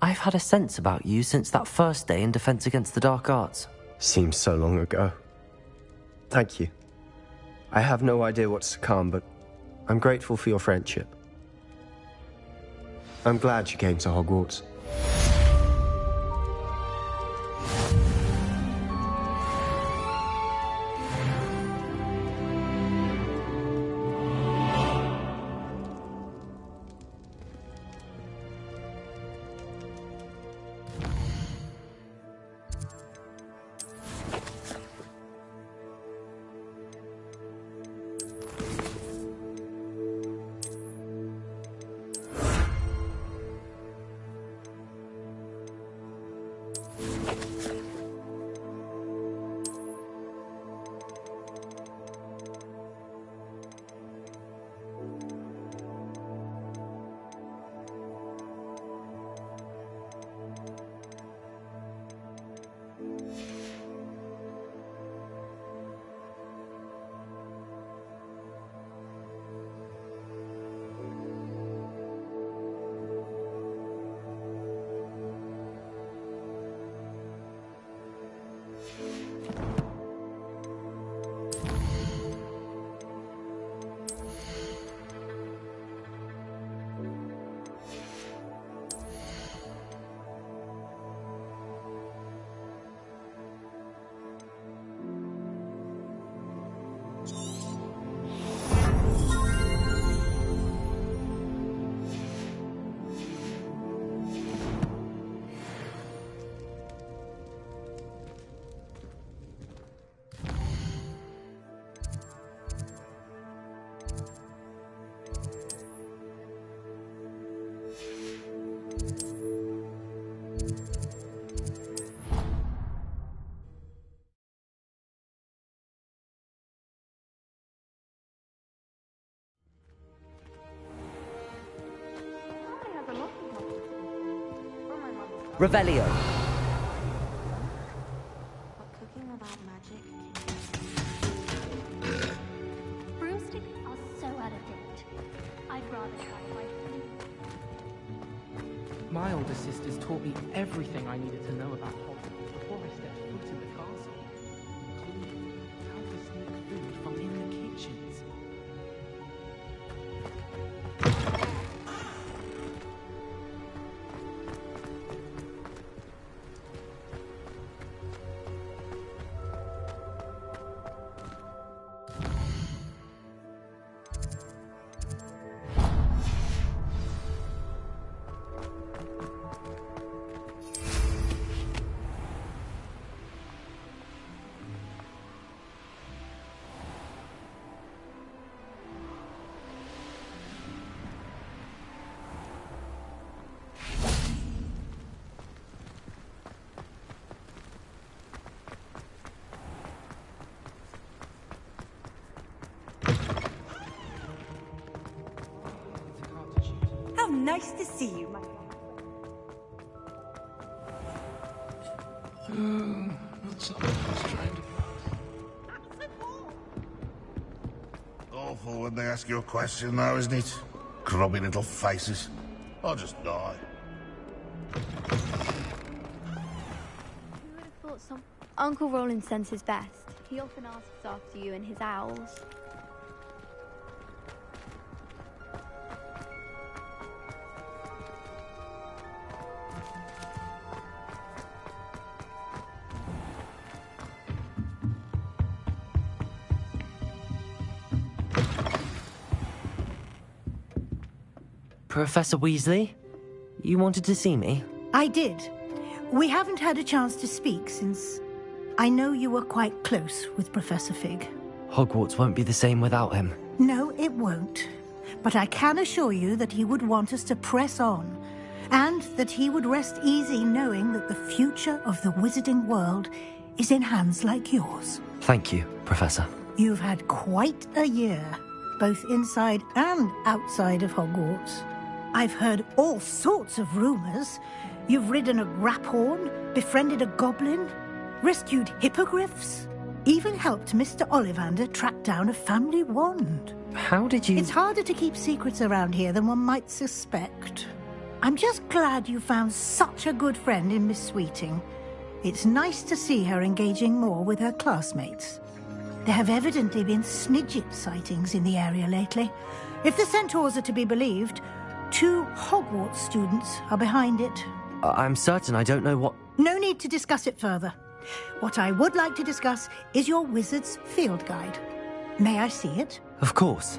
Speaker 1: I've had a sense about you since that first day in Defense Against the Dark Arts.
Speaker 15: Seems so long ago. Thank you. I have no idea what's to come, but I'm grateful for your friendship. I'm glad you came to Hogwarts.
Speaker 1: Revelio.
Speaker 10: Cooking without magic. Broomsticks are so out of date. I'd rather try my
Speaker 19: My older sisters taught me everything I needed to know about Hogwarts before I stepped foot in the castle, including how to sneak food from in the kitchens.
Speaker 21: How nice to see you, my
Speaker 8: Not something I was trying to Awful when they ask you a question now, isn't it? Grubby little faces. I'll just die.
Speaker 20: Who would have thought some... Uncle Roland sends his best. He often asks after you and his owls.
Speaker 1: Professor Weasley? You wanted to see me?
Speaker 18: I did. We haven't had a chance to speak since I know you were quite close with Professor Fig.
Speaker 1: Hogwarts won't be the same without him.
Speaker 18: No, it won't. But I can assure you that he would want us to press on, and that he would rest easy knowing that the future of the wizarding world is in hands like yours.
Speaker 1: Thank you, Professor.
Speaker 18: You've had quite a year, both inside and outside of Hogwarts. I've heard all sorts of rumors. You've ridden a graphorn, befriended a goblin, rescued hippogriffs, even helped Mr. Ollivander track down a family wand.
Speaker 1: How did you...
Speaker 18: It's harder to keep secrets around here than one might suspect. I'm just glad you found such a good friend in Miss Sweeting. It's nice to see her engaging more with her classmates. There have evidently been Snidget sightings in the area lately. If the centaurs are to be believed, 2 Hogwarts students are behind it.
Speaker 1: I'm certain I don't know what...
Speaker 18: No need to discuss it further. What I would like to discuss is your wizard's field guide. May I see it?
Speaker 1: Of course.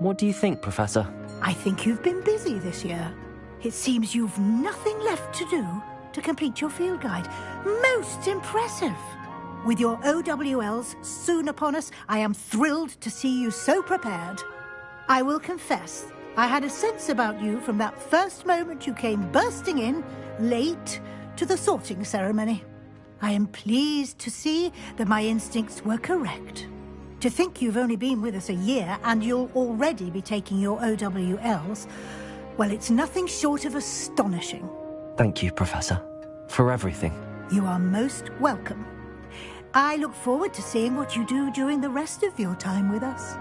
Speaker 1: What do you think, Professor?
Speaker 18: I think you've been busy this year. It seems you've nothing left to do to complete your field guide. Most impressive. With your OWLs soon upon us, I am thrilled to see you so prepared. I will confess, I had a sense about you from that first moment you came bursting in, late, to the sorting ceremony. I am pleased to see that my instincts were correct. To think you've only been with us a year and you'll already be taking your OWLs, well, it's nothing short of astonishing.
Speaker 1: Thank you, Professor, for everything.
Speaker 18: You are most welcome. I look forward to seeing what you do during the rest of your time with us.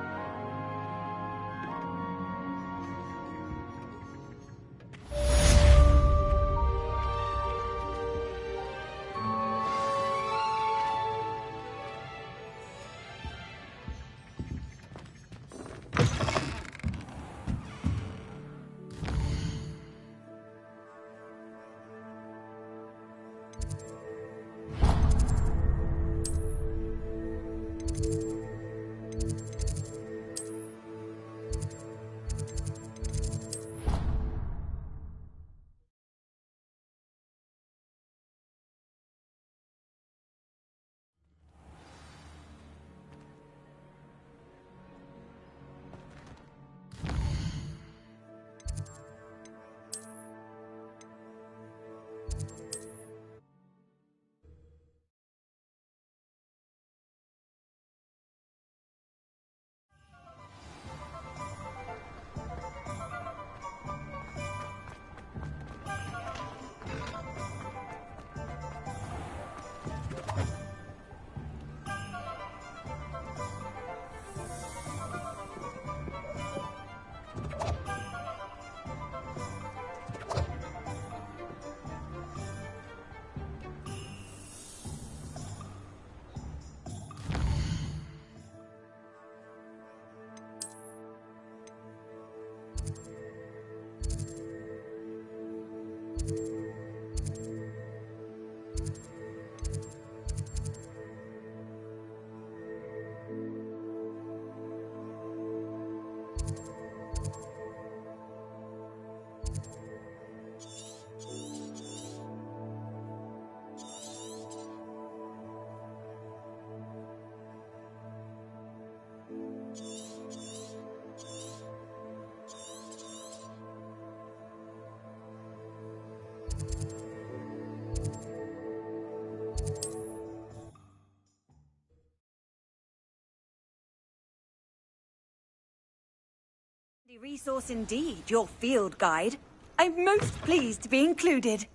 Speaker 21: Resource indeed, your field guide. I'm most pleased to be included.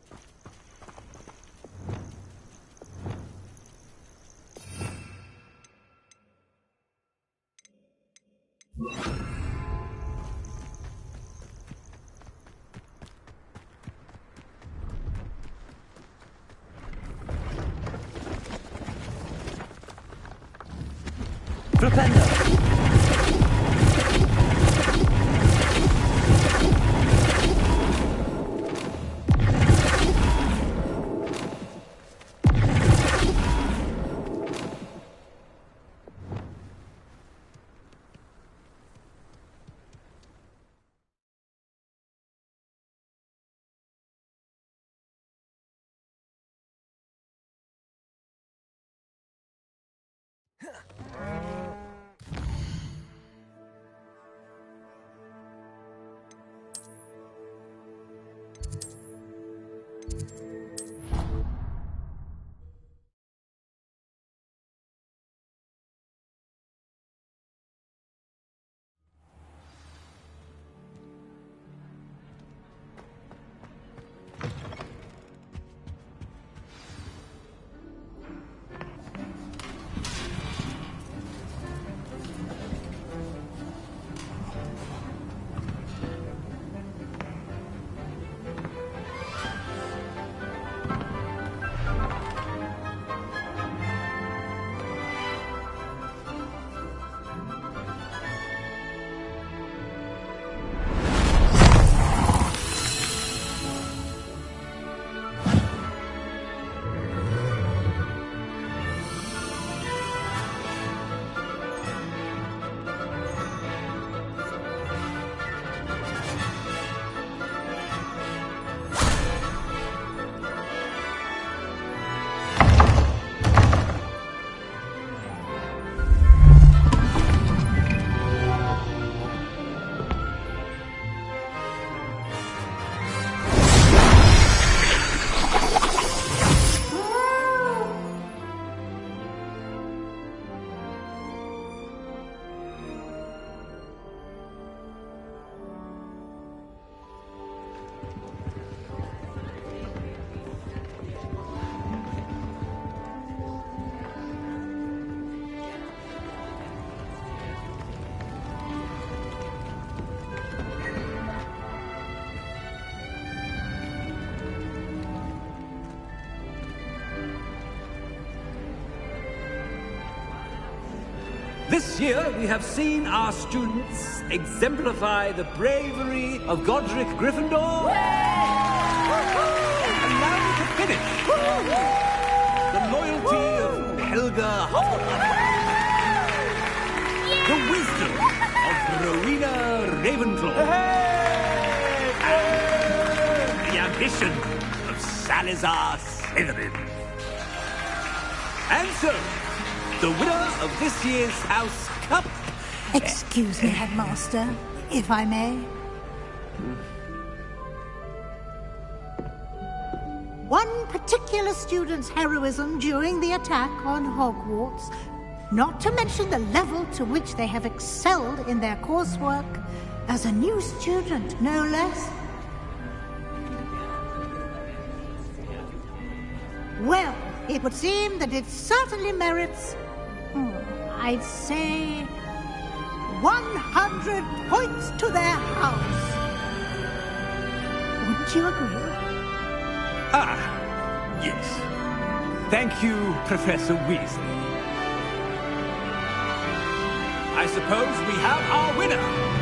Speaker 1: Flipendo!
Speaker 6: This year, we have seen our students exemplify the bravery of Godric Gryffindor. And now to finish, the loyalty of Helga Hufflepuff. The wisdom of Rowena Ravenclaw. And the ambition of Salazar Slytherin. And so, the winner of this year's House Cup...
Speaker 18: Excuse me, Headmaster, if I may. One particular student's heroism during the attack on Hogwarts, not to mention the level to which they have excelled in their coursework, as a new student, no less. Well, it would seem that it certainly merits... I'd say 100 points to their house. Wouldn't you agree?
Speaker 6: Ah, yes. Thank you, Professor Weasley. I suppose we have our winner.